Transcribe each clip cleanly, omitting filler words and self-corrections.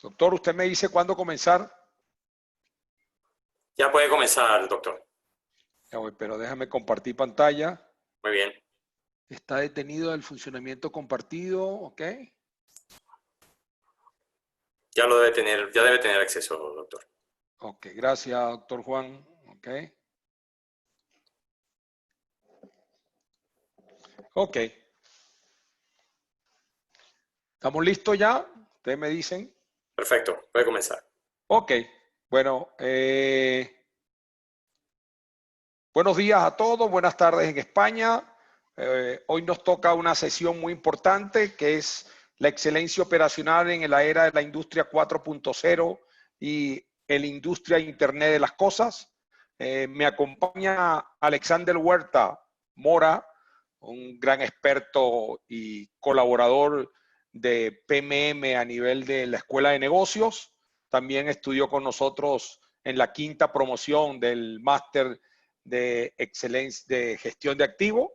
Doctor, ¿usted me dice cuándo comenzar? Ya puede comenzar, doctor. Ya voy, pero déjame compartir pantalla. Muy bien. Está detenido el funcionamiento compartido, ¿ok? Ya lo debe tener, ya debe tener acceso, doctor. Ok, gracias, doctor Juan. Ok. Ok. ¿Estamos listos ya? Ustedes me dicen. Perfecto, puede comenzar. Ok. Bueno, buenos días a todos, buenas tardes en España. Hoy nos toca una sesión muy importante que es la excelencia operacional en la era de la industria 4.0 y la industria Internet de las cosas. Me acompaña Alexander Huerta Mora, un gran experto y colaborador de PMM a nivel de la Escuela de Negocios. También estudió con nosotros en la 5ª promoción del máster de excelencia de gestión de activos.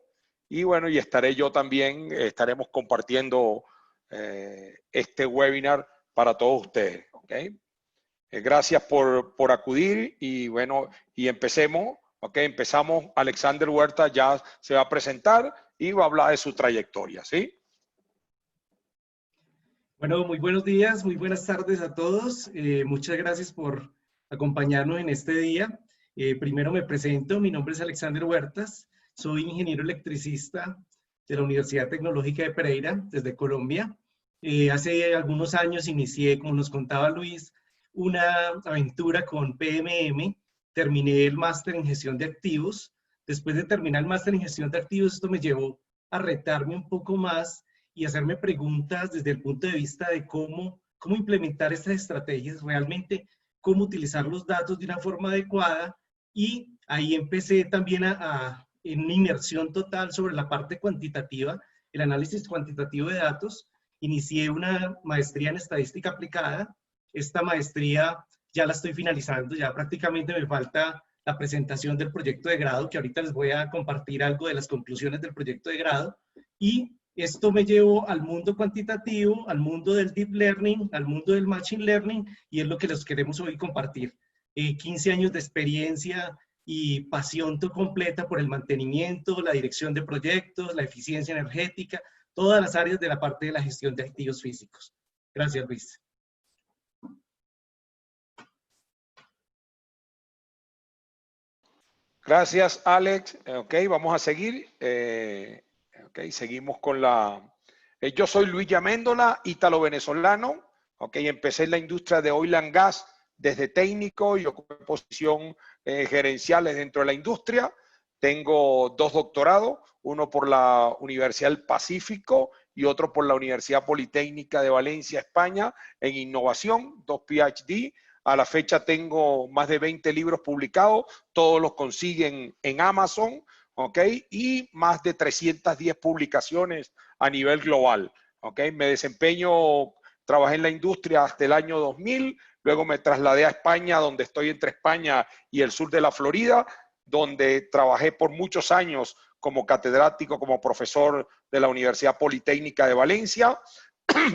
Y bueno, y estaremos compartiendo este webinar para todos ustedes. ¿Okay? Gracias por acudir y bueno, y empecemos. Okay, empezamos. Alexander Huerta ya se va a presentar y va a hablar de su trayectoria, ¿sí? Bueno, muy buenos días, muy buenas tardes a todos. Muchas gracias por acompañarnos en este día. Primero me presento, mi nombre es Alexander Huertas, soy ingeniero electricista de la Universidad Tecnológica de Pereira, desde Colombia. Hace algunos años inicié, como nos contaba Luis, una aventura con PMM. Terminé el máster en gestión de activos. Después de terminar el máster en gestión de activos, esto me llevó a retarme un poco más y hacerme preguntas desde el punto de vista de cómo implementar estas estrategias, realmente cómo utilizar los datos de una forma adecuada, y ahí empecé también en una inmersión total sobre la parte cuantitativa, el análisis cuantitativo de datos. Inicié una maestría en estadística aplicada. Esta maestría ya la estoy finalizando, ya prácticamente me falta la presentación del proyecto de grado, que ahorita les voy a compartir algo de las conclusiones del proyecto de grado, y esto me llevó al mundo cuantitativo, al mundo del deep learning, al mundo del machine learning, y es lo que les queremos hoy compartir. 15 años de experiencia y pasión completa por el mantenimiento, la dirección de proyectos, la eficiencia energética, todas las áreas de la parte de la gestión de activos físicos. Gracias, Luis. Gracias, Alex. Ok, vamos a seguir. Ok, seguimos con la... yo soy Luis Yaméndola, ítalo-venezolano. Ok, empecé en la industria de oil and gas desde técnico y ocupé posición gerenciales dentro de la industria. Tengo 2 doctorados, uno por la Universidad del Pacífico y otro por la Universidad Politécnica de Valencia, España, en innovación, 2 PhD. A la fecha tengo más de 20 libros publicados, todos los consiguen en Amazon, ¿ok? Y más de 310 publicaciones a nivel global, ¿ok? Me desempeño, trabajé en la industria hasta el año 2000, luego me trasladé a España, donde estoy entre España y el sur de la Florida, donde trabajé por muchos años como catedrático, como profesor de la Universidad Politécnica de Valencia,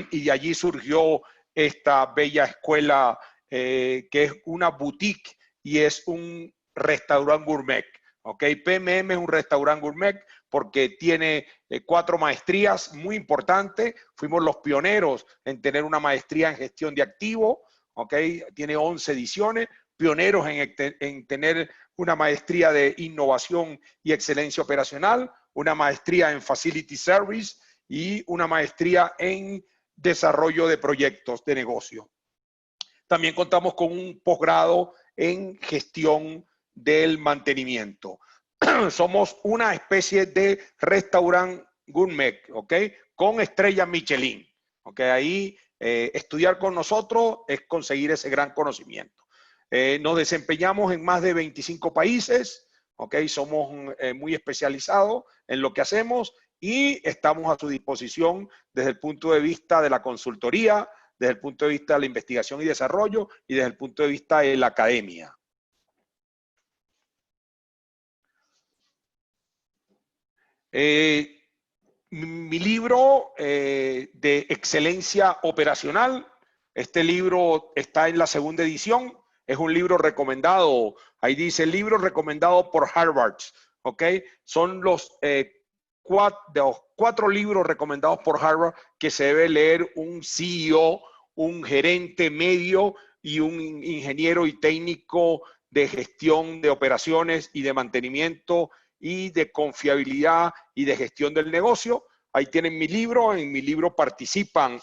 y de allí surgió esta bella escuela que es una boutique y es un restaurante gourmet. Okay, PMM es un restaurante gourmet porque tiene 4 maestrías muy importantes. Fuimos los pioneros en tener una maestría en gestión de activos. Okay, tiene 11 ediciones. Pioneros en tener una maestría de innovación y excelencia operacional, una maestría en facility service y una maestría en desarrollo de proyectos de negocio. También contamos con un posgrado en gestión del mantenimiento. Somos una especie de restaurante gourmet, ¿ok? Con estrella Michelin, ¿ok? Ahí estudiar con nosotros es conseguir ese gran conocimiento. Nos desempeñamos en más de 25 países, ¿ok? Somos muy especializados en lo que hacemos y estamos a su disposición desde el punto de vista de la consultoría, desde el punto de vista de la investigación y desarrollo y desde el punto de vista de la academia. Mi libro de excelencia operacional, este libro está en la segunda edición, es un libro recomendado, ahí dice libro recomendado por Harvard, ¿ok? Son los cuatro libros recomendados por Harvard que se debe leer un CEO, un gerente medio y un ingeniero y técnico de gestión de operaciones y de mantenimiento y de confiabilidad y de gestión del negocio. Ahí tienen mi libro. En mi libro participan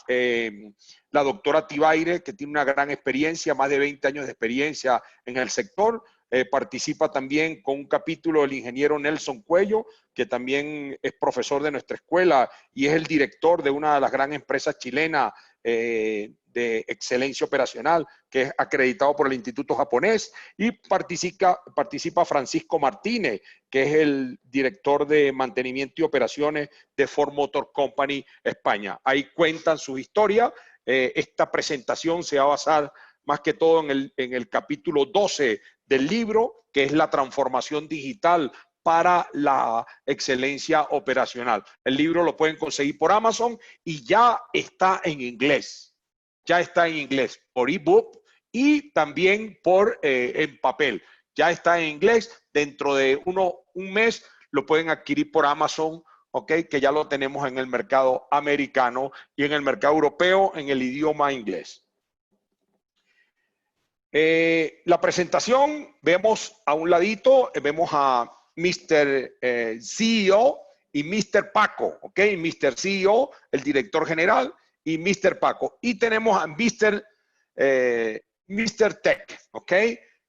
la doctora Tibaire, que tiene una gran experiencia, más de 20 años de experiencia en el sector. Participa también con un capítulo el ingeniero Nelson Cuello, que también es profesor de nuestra escuela y es el director de una de las grandes empresas chilenas de excelencia operacional, que es acreditado por el Instituto Japonés, y participa Francisco Martínez, que es el director de mantenimiento y operaciones de Ford Motor Company España. Ahí cuentan su historia. Esta presentación se va a basar más que todo en el capítulo 12 del libro, que es la transformación digital para la excelencia operacional. El libro lo pueden conseguir por Amazon y ya está en inglés. Ya está en inglés por ebook y también en papel. Ya está en inglés. Dentro de un mes lo pueden adquirir por Amazon, ¿ok? Que ya lo tenemos en el mercado americano y en el mercado europeo en el idioma inglés. La presentación, vemos a un ladito, vemos a Mr. CEO y Mr. Paco, ¿ok? Mr. CEO, el director general, y Mr. Paco. Y tenemos a Mr. Tech, ¿ok?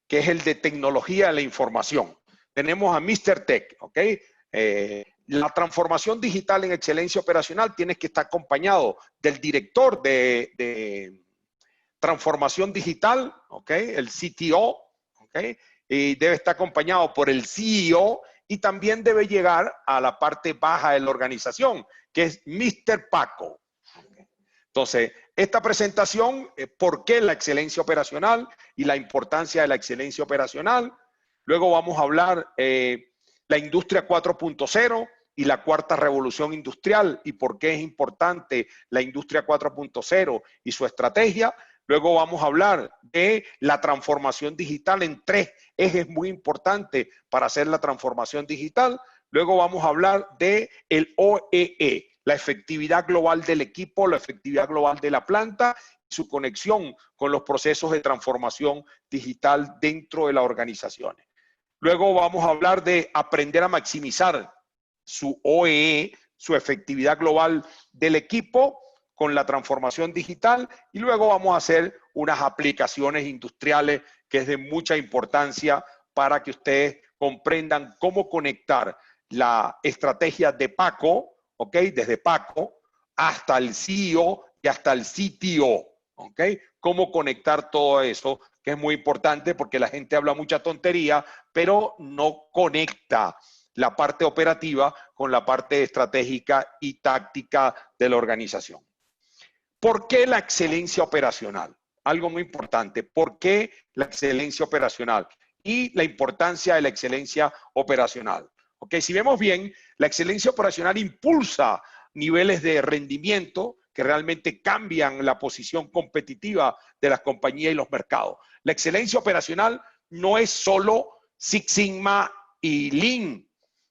Que es el de tecnología de la información. Tenemos a Mr. Tech, ¿ok? La transformación digital en excelencia operacional tiene que estar acompañado del director de transformación digital, ¿ok? El CTO, ¿ok? Y debe estar acompañado por el CEO y también debe llegar a la parte baja de la organización, que es Mr. Paco. ¿Okay? Entonces, esta presentación, ¿por qué la excelencia operacional y la importancia de la excelencia operacional? Luego vamos a hablar la industria 4.0 y la cuarta revolución industrial y por qué es importante la industria 4.0 y su estrategia. Luego vamos a hablar de la transformación digital en 3 ejes muy importantes para hacer la transformación digital. Luego vamos a hablar de el OEE, la efectividad global del equipo, la efectividad global de la planta, su conexión con los procesos de transformación digital dentro de las organizaciones. Luego vamos a hablar de aprender a maximizar su OEE, su efectividad global del equipo, con la transformación digital y luego vamos a hacer unas aplicaciones industriales que es de mucha importancia para que ustedes comprendan cómo conectar la estrategia de Paco, ¿ok? Desde Paco hasta el CEO y hasta el CTO, ¿ok? Cómo conectar todo eso, que es muy importante porque la gente habla mucha tontería, pero no conecta la parte operativa con la parte estratégica y táctica de la organización. ¿Por qué la excelencia operacional? Algo muy importante. ¿Por qué la excelencia operacional? Y la importancia de la excelencia operacional. ¿Ok? Si vemos bien, la excelencia operacional impulsa niveles de rendimiento que realmente cambian la posición competitiva de las compañías y los mercados. La excelencia operacional no es solo Six Sigma y Lean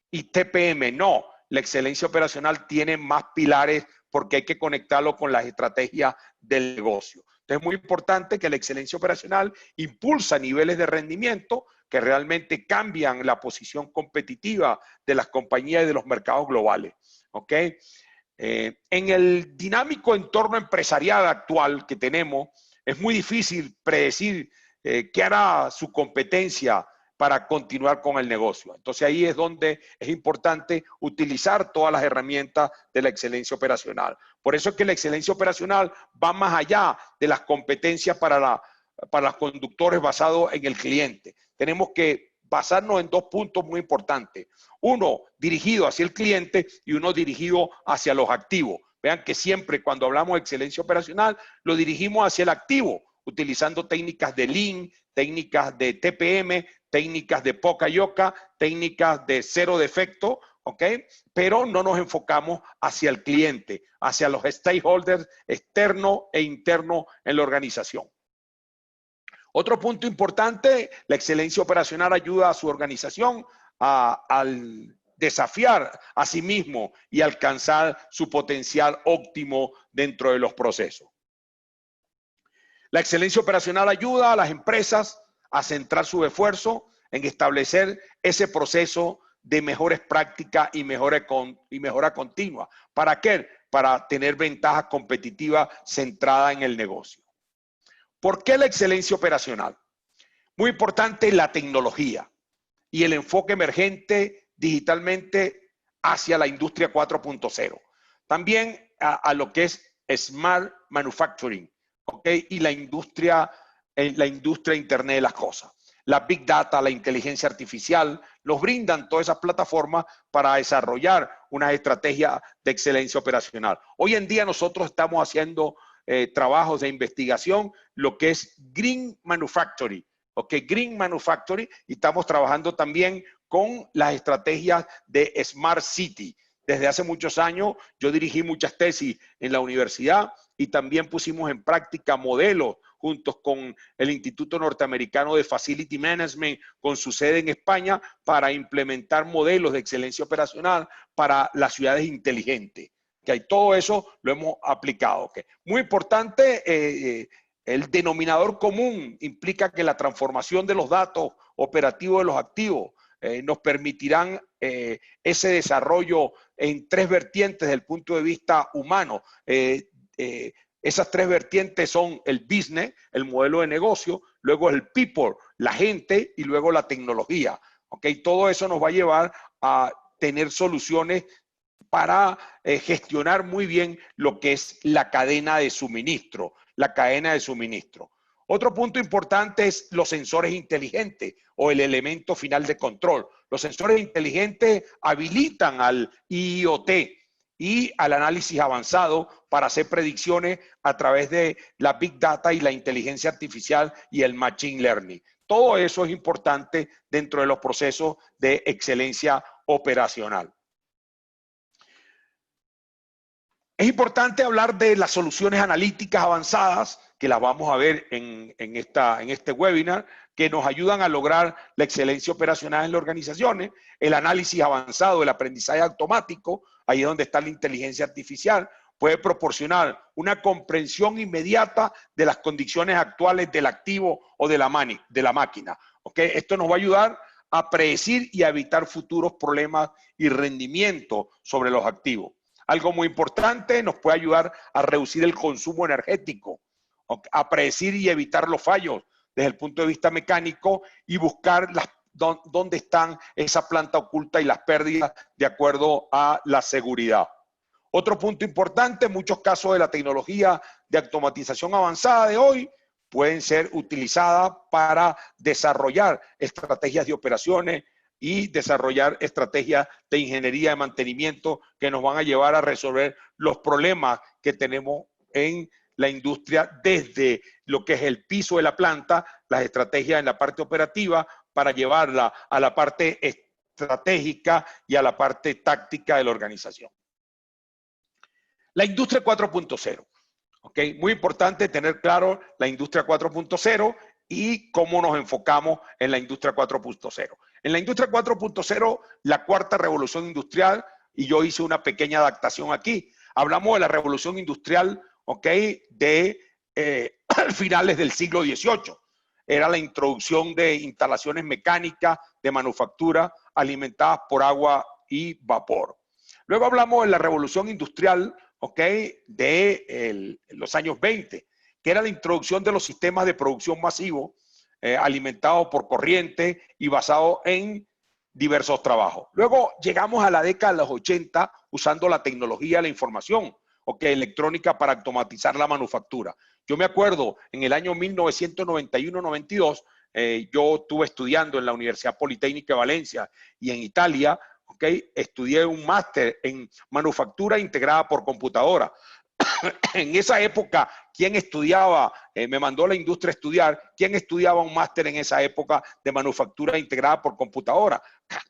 y TPM, no. La excelencia operacional tiene más pilares porque hay que conectarlo con las estrategias del negocio. Entonces es muy importante que la excelencia operacional impulsa niveles de rendimiento que realmente cambian la posición competitiva de las compañías y de los mercados globales. ¿Ok? En el dinámico entorno empresarial actual que tenemos, es muy difícil predecir qué hará su competencia para continuar con el negocio. Entonces ahí es donde es importante utilizar todas las herramientas de la excelencia operacional. Por eso es que la excelencia operacional va más allá de las competencias para los conductores basados en el cliente. Tenemos que basarnos en 2 puntos muy importantes. Uno dirigido hacia el cliente y uno dirigido hacia los activos. Vean que siempre cuando hablamos de excelencia operacional, lo dirigimos hacia el activo, utilizando técnicas de Lean, técnicas de TPM, técnicas de poca yoca, técnicas de cero defecto, ¿ok? Pero no nos enfocamos hacia el cliente, hacia los stakeholders externos e internos en la organización. Otro punto importante, la excelencia operacional ayuda a su organización al desafiar a sí mismo y alcanzar su potencial óptimo dentro de los procesos. La excelencia operacional ayuda a las empresas a centrar su esfuerzo en establecer ese proceso de mejores prácticas y mejora continua. ¿Para qué? Para tener ventajas competitivas centradas en el negocio. ¿Por qué la excelencia operacional? Muy importante la tecnología y el enfoque emergente digitalmente hacia la industria 4.0. También a lo que es Smart Manufacturing, ¿ok? Y la industria Internet de las cosas. La Big Data, la inteligencia artificial, nos brindan todas esas plataformas para desarrollar una estrategia de excelencia operacional. Hoy en día nosotros estamos haciendo trabajos de investigación, lo que es Green Manufacturing, ¿ok? Green Manufacturing, y estamos trabajando también con las estrategias de Smart City. Desde hace muchos años yo dirigí muchas tesis en la universidad y también pusimos en práctica modelos juntos con el Instituto Norteamericano de Facility Management, con su sede en España, para implementar modelos de excelencia operacional para las ciudades inteligentes. Que todo eso lo hemos aplicado. Okay. Muy importante, el denominador común implica que la transformación de los datos operativos de los activos nos permitirán ese desarrollo en tres vertientes desde el punto de vista humano. Esas tres vertientes son el business, el modelo de negocio, luego el people, la gente, y luego la tecnología. ¿Okay? Todo eso nos va a llevar a tener soluciones para gestionar muy bien lo que es la cadena de suministro, Otro punto importante es los sensores inteligentes o el elemento final de control. Los sensores inteligentes habilitan al IoT y al análisis avanzado para hacer predicciones a través de la Big Data y la inteligencia artificial y el Machine Learning. Todo eso es importante dentro de los procesos de excelencia operacional. Es importante hablar de las soluciones analíticas avanzadas, que las vamos a ver en este webinar, que nos ayudan a lograr la excelencia operacional en las organizaciones, el análisis avanzado, el aprendizaje automático, ahí es donde está la inteligencia artificial, puede proporcionar una comprensión inmediata de las condiciones actuales del activo o de la máquina. ¿Okay? Esto nos va a ayudar a predecir y a evitar futuros problemas y rendimiento sobre los activos. Algo muy importante, nos puede ayudar a reducir el consumo energético, a predecir y evitar los fallos desde el punto de vista mecánico y buscar dónde están esa planta oculta y las pérdidas de acuerdo a la seguridad. Otro punto importante, muchos casos de la tecnología de automatización avanzada de hoy pueden ser utilizadas para desarrollar estrategias de operaciones y desarrollar estrategias de ingeniería de mantenimiento que nos van a llevar a resolver los problemas que tenemos en la industria desde lo que es el piso de la planta, las estrategias en la parte operativa para llevarla a la parte estratégica y a la parte táctica de la organización. La industria 4.0. ¿Okay? Muy importante tener claro la industria 4.0 y cómo nos enfocamos en la industria 4.0. En la industria 4.0, la cuarta revolución industrial, y yo hice una pequeña adaptación aquí, hablamos de la revolución industrial, ¿ok? De finales del siglo XVIII. Era la introducción de instalaciones mecánicas de manufactura alimentadas por agua y vapor. Luego hablamos de la revolución industrial, ¿ok? De los años 20, que era la introducción de los sistemas de producción masivo alimentados por corriente y basados en diversos trabajos. Luego llegamos a la década de los 80 usando la tecnología de la información, electrónica para automatizar la manufactura. Yo me acuerdo, en el año 1991-92, yo estuve estudiando en la Universidad Politécnica de Valencia y en Italia, ¿ok? Estudié un máster en manufactura integrada por computadora. En esa época, ¿quién estudiaba? Me mandó la industria a estudiar. ¿Quién estudiaba un máster en esa época de manufactura integrada por computadora?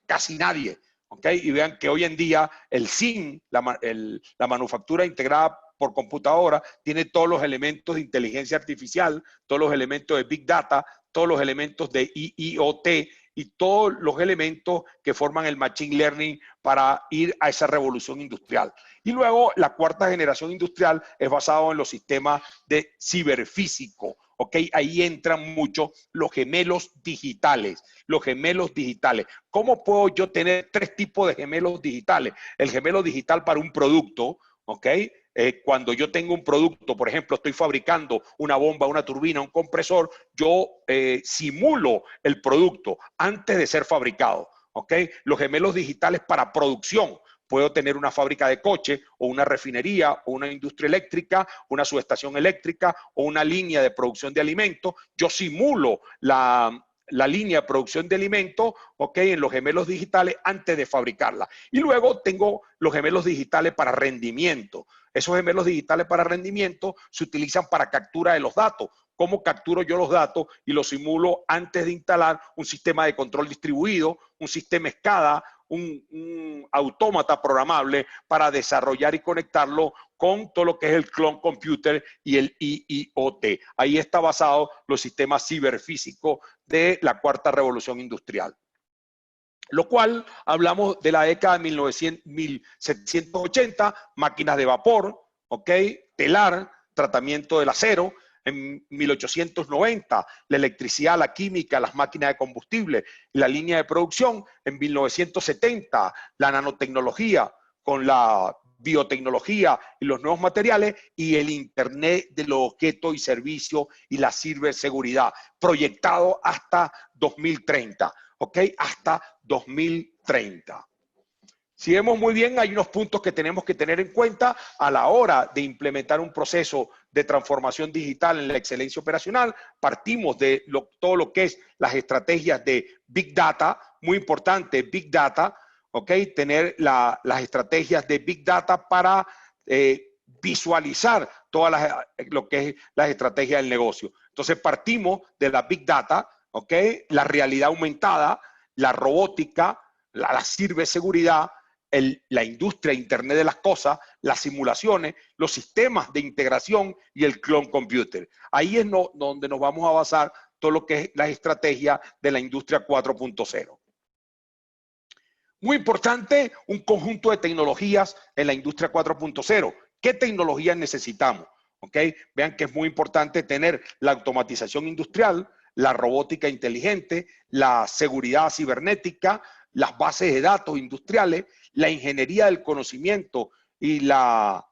Casi nadie. ¿Okay? Y vean que hoy en día el SIM, la manufactura integrada por computadora, tiene todos los elementos de inteligencia artificial, todos los elementos de Big Data, todos los elementos de IoT y todos los elementos que forman el Machine Learning para ir a esa revolución industrial. Y luego la cuarta generación industrial es basado en los sistemas de ciberfísico. ¿Ok? Ahí entran mucho los gemelos digitales. Los gemelos digitales. ¿Cómo puedo yo tener tres tipos de gemelos digitales? El gemelo digital para un producto, ¿ok? Cuando yo tengo un producto, por ejemplo, estoy fabricando una bomba, una turbina, un compresor, yo simulo el producto antes de ser fabricado, ¿ok? Los gemelos digitales para producción. Puedo tener una fábrica de coche o una refinería o una industria eléctrica, una subestación eléctrica o una línea de producción de alimentos. Yo simulo la línea de producción de alimentos, ¿ok? En los gemelos digitales antes de fabricarla. Y luego tengo los gemelos digitales para rendimiento. Esos gemelos digitales para rendimiento se utilizan para captura de los datos. ¿Cómo capturo yo los datos y los simulo antes de instalar un sistema de control distribuido, un sistema SCADA, un autómata programable para desarrollar y conectarlo con todo lo que es el cloud computer y el IoT? Ahí está basado los sistemas ciberfísicos de la cuarta revolución industrial. Lo cual hablamos de la década de 1780, máquinas de vapor, ¿ok? Telar, tratamiento del acero. En 1890, la electricidad, la química, las máquinas de combustible, la línea de producción. En 1970, la nanotecnología con la biotecnología y los nuevos materiales, y el Internet de los objetos y servicios y la ciberseguridad, proyectado hasta 2030, ¿ok? Hasta 2030. Si vemos muy bien, hay unos puntos que tenemos que tener en cuenta a la hora de implementar un proceso de transformación digital en la excelencia operacional. Partimos de todo lo que es las estrategias de Big Data, muy importante, Big Data, ¿ok? Tener las estrategias de Big Data para visualizar todas lo que es las estrategias del negocio. Entonces partimos de la Big Data, ¿ok? La realidad aumentada, la robótica, la ciberseguridad, la industria Internet de las cosas, las simulaciones, los sistemas de integración y el cloud computer. Ahí es donde nos vamos a basar todo lo que es la estrategia de la industria 4.0. Muy importante, un conjunto de tecnologías en la industria 4.0. ¿Qué tecnologías necesitamos? ¿Ok? Vean que es muy importante tener la automatización industrial, la robótica inteligente, la seguridad cibernética, las bases de datos industriales, la ingeniería del conocimiento y la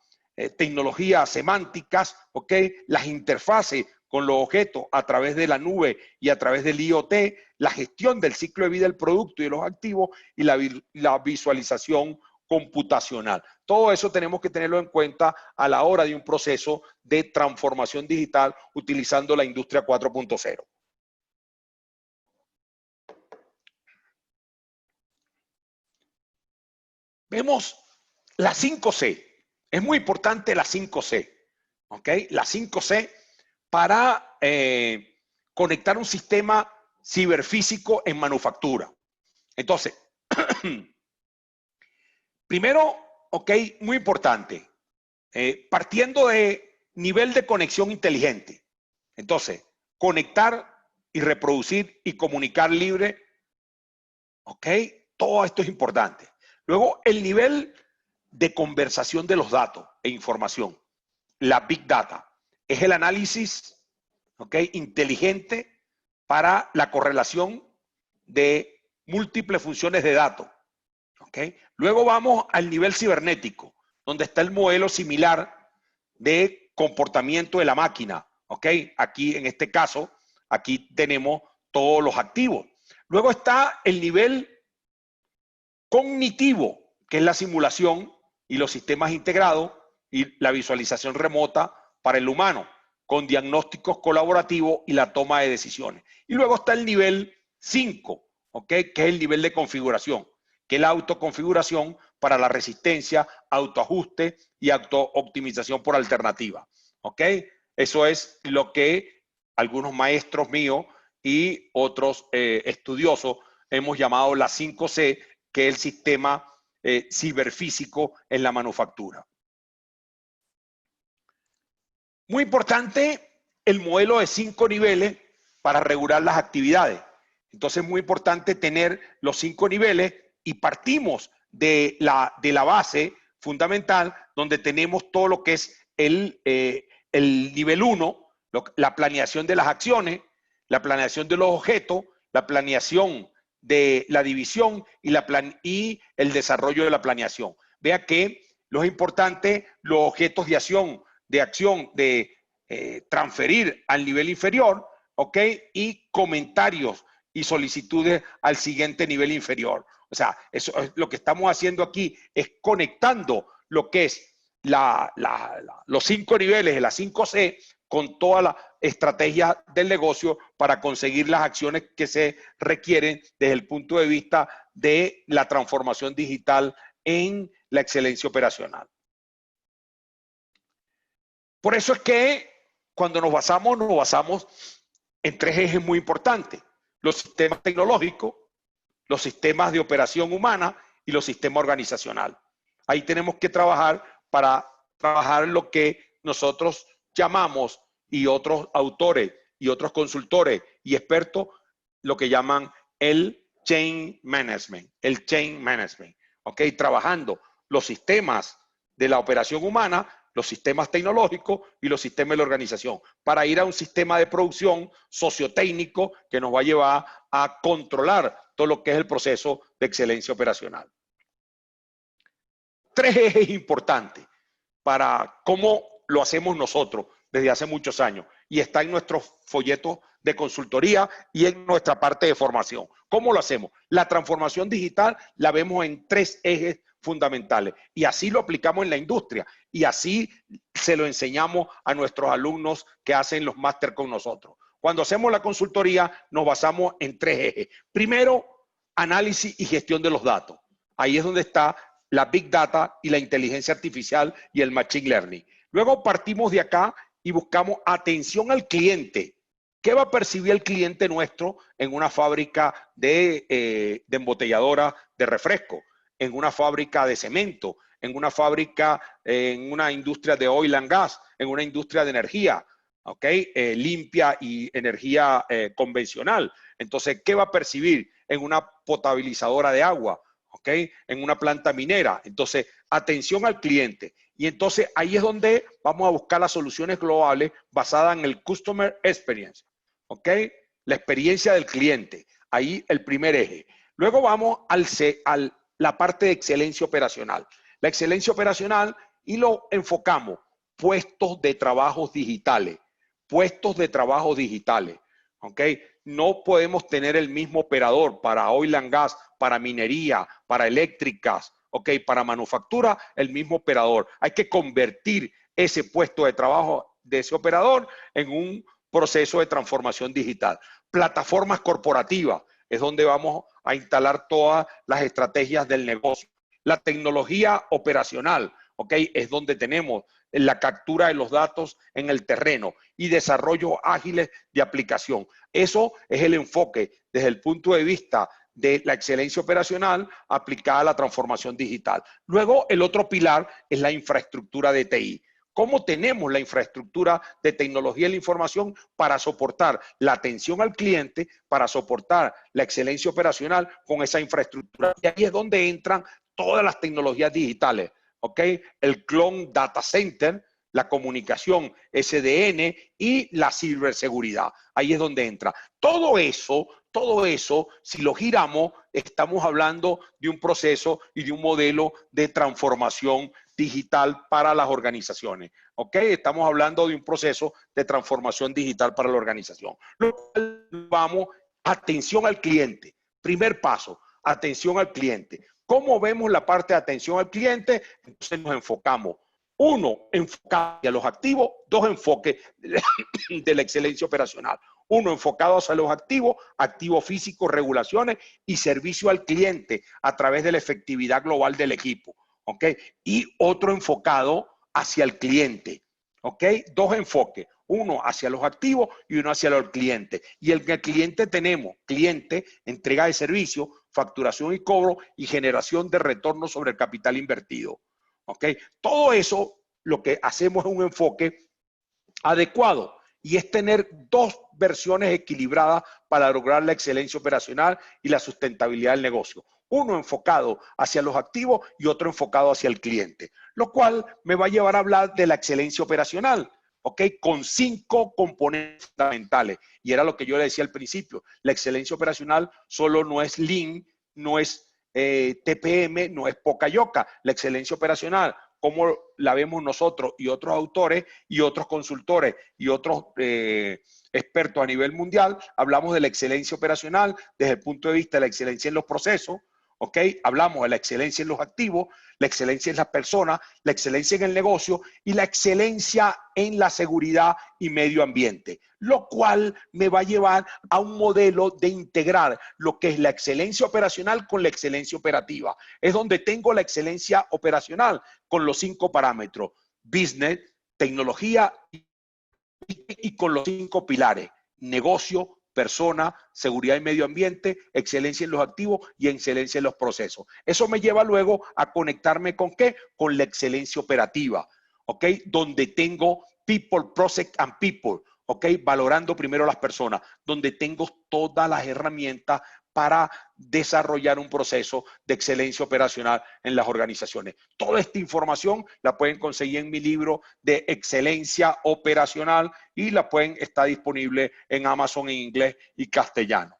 tecnología semánticas, ¿ok? Las interfaces con los objetos a través de la nube y a través del IoT, la gestión del ciclo de vida del producto y de los activos y la visualización computacional. Todo eso tenemos que tenerlo en cuenta a la hora de un proceso de transformación digital utilizando la industria 4.0. Vemos la 5C. Es muy importante la 5C. ¿Ok? La 5C para conectar un sistema ciberfísico en manufactura. Entonces, primero, ok, muy importante, partiendo de nivel de conexión inteligente. Entonces, conectar y reproducir y comunicar libre, ok, todo esto es importante. Luego, el nivel de conversación de los datos e información, la Big Data, es el análisis, ¿ok?, inteligente para la correlación de múltiples funciones de datos. ¿Okay? Luego vamos al nivel cibernético, donde está el modelo similar de comportamiento de la máquina. ¿Okay? Aquí, en este caso, aquí tenemos todos los activos. Luego está el nivel cognitivo, que es la simulación y los sistemas integrados y la visualización remota para el humano, con diagnósticos colaborativos y la toma de decisiones. Y luego está el nivel 5, ¿okay?, que es el nivel de configuración, que la autoconfiguración para la resistencia, autoajuste y autooptimización por alternativa. ¿Ok? Eso es lo que algunos maestros míos y otros estudiosos hemos llamado la 5C, que es el sistema ciberfísico en la manufactura. Muy importante el modelo de 5 niveles para regular las actividades. Entonces es muy importante tener los 5 niveles y partimos de la base fundamental donde tenemos todo lo que es el nivel 1, la planeación de las acciones, la planeación de los objetos, la planeación de la división y el desarrollo de la planeación. Vea que lo importante, los objetos de acción, de transferir al nivel inferior, ¿ok? Y comentarios y solicitudes al siguiente nivel inferior. O sea, eso es lo que estamos haciendo aquí, es conectando lo que es los 5 niveles de la 5C con toda la estrategia del negocio para conseguir las acciones que se requieren desde el punto de vista de la transformación digital en la excelencia operacional. Por eso es que cuando nos basamos en 3 ejes muy importantes: los sistemas tecnológicos, los sistemas de operación humana y los sistemas organizacionales. Ahí tenemos que trabajar para trabajar lo que nosotros llamamos, y otros autores y otros consultores y expertos, lo que llaman el chain management, ¿ok? Trabajando los sistemas de la operación humana, los sistemas tecnológicos y los sistemas de la organización, para ir a un sistema de producción sociotécnico que nos va a llevar a controlar todo lo que es el proceso de excelencia operacional. 3 ejes importantes para cómo lo hacemos nosotros desde hace muchos años, y está en nuestros folletos de consultoría y en nuestra parte de formación. ¿Cómo lo hacemos? La transformación digital la vemos en 3 ejes fundamentales, y así lo aplicamos en la industria, y así se lo enseñamos a nuestros alumnos que hacen los máster con nosotros. Cuando hacemos la consultoría nos basamos en 3 ejes. Primero, análisis y gestión de los datos. Ahí es donde está la Big Data y la inteligencia artificial y el Machine Learning. Luego partimos de acá y buscamos atención al cliente. ¿Qué va a percibir el cliente nuestro en una fábrica de embotelladora de refresco, en una fábrica de cemento, en una fábrica, en una industria de oil and gas, en una industria de energía, ¿ok? Limpia y energía convencional? Entonces, ¿qué va a percibir en una potabilizadora de agua? ¿Ok? En una planta minera. Entonces, atención al cliente. Y entonces ahí es donde vamos a buscar las soluciones globales basadas en el Customer Experience. ¿Ok? La experiencia del cliente. Ahí el primer eje. Luego vamos a la parte de excelencia operacional. La excelencia operacional, y lo enfocamos: puestos de trabajo digitales. Puestos de trabajo digitales. ¿Ok? No podemos tener el mismo operador para oil and gas, para minería, para eléctricas, ¿ok? Para manufactura, el mismo operador. Hay que convertir ese puesto de trabajo de ese operador en un proceso de transformación digital. Plataformas corporativas es donde vamos a instalar todas las estrategias del negocio. La tecnología operacional, ¿ok? Es donde tenemos la captura de los datos en el terreno y desarrollos ágiles de aplicación. Eso es el enfoque desde el punto de vista de la excelencia operacional aplicada a la transformación digital. Luego, el otro pilar es la infraestructura de TI. ¿Cómo tenemos la infraestructura de tecnología de la información para soportar la atención al cliente, para soportar la excelencia operacional con esa infraestructura? Y ahí es donde entran todas las tecnologías digitales, ¿ok? El Cloud Data Center, la comunicación SDN y la ciberseguridad. Ahí es donde entra. Todo eso, si lo giramos, estamos hablando de un proceso y de un modelo de transformación digital para las organizaciones. ¿Ok? Estamos hablando de un proceso de transformación digital para la organización. Luego vamos, atención al cliente. Primer paso, atención al cliente. ¿Cómo vemos la parte de atención al cliente? Entonces nos enfocamos Uno, enfocado hacia los activos. Dos, enfoque de la excelencia operacional. Uno, enfocado hacia los activos, activos físicos, regulaciones y servicio al cliente a través de la efectividad global del equipo. ¿Ok? Y otro enfocado hacia el cliente. ¿Ok? Dos enfoques. Uno hacia los activos y uno hacia los clientes. Y el cliente tenemos, cliente, entrega de servicio, facturación y cobro y generación de retorno sobre el capital invertido. ¿Ok? Todo eso lo que hacemos es un enfoque adecuado y es tener dos versiones equilibradas para lograr la excelencia operacional y la sustentabilidad del negocio. Uno enfocado hacia los activos y otro enfocado hacia el cliente, lo cual me va a llevar a hablar de la excelencia operacional, ¿ok? Con 5 componentes fundamentales. Y era lo que yo le decía al principio, la excelencia operacional solo no es Lean, no es TPM, no es poca yoca. La excelencia operacional, como la vemos nosotros y otros autores y otros consultores y otros expertos a nivel mundial, hablamos de la excelencia operacional desde el punto de vista de la excelencia en los procesos, ¿ok? Hablamos de la excelencia en los activos, la excelencia en las personas, la excelencia en el negocio y la excelencia en la seguridad y medio ambiente, lo cual me va a llevar a un modelo de integrar lo que es la excelencia operacional con la excelencia operativa. Es donde tengo la excelencia operacional con los 5 parámetros: business, tecnología y con los 5 pilares: negocio, persona, seguridad y medio ambiente, excelencia en los activos y excelencia en los procesos. Eso me lleva luego a conectarme con ¿qué? Con la excelencia operativa, ¿ok? Donde tengo people, process and people, ¿ok? Valorando primero las personas, donde tengo todas las herramientas para desarrollar un proceso de excelencia operacional en las organizaciones. Toda esta información la pueden conseguir en mi libro de excelencia operacional y está disponible en Amazon en inglés y castellano.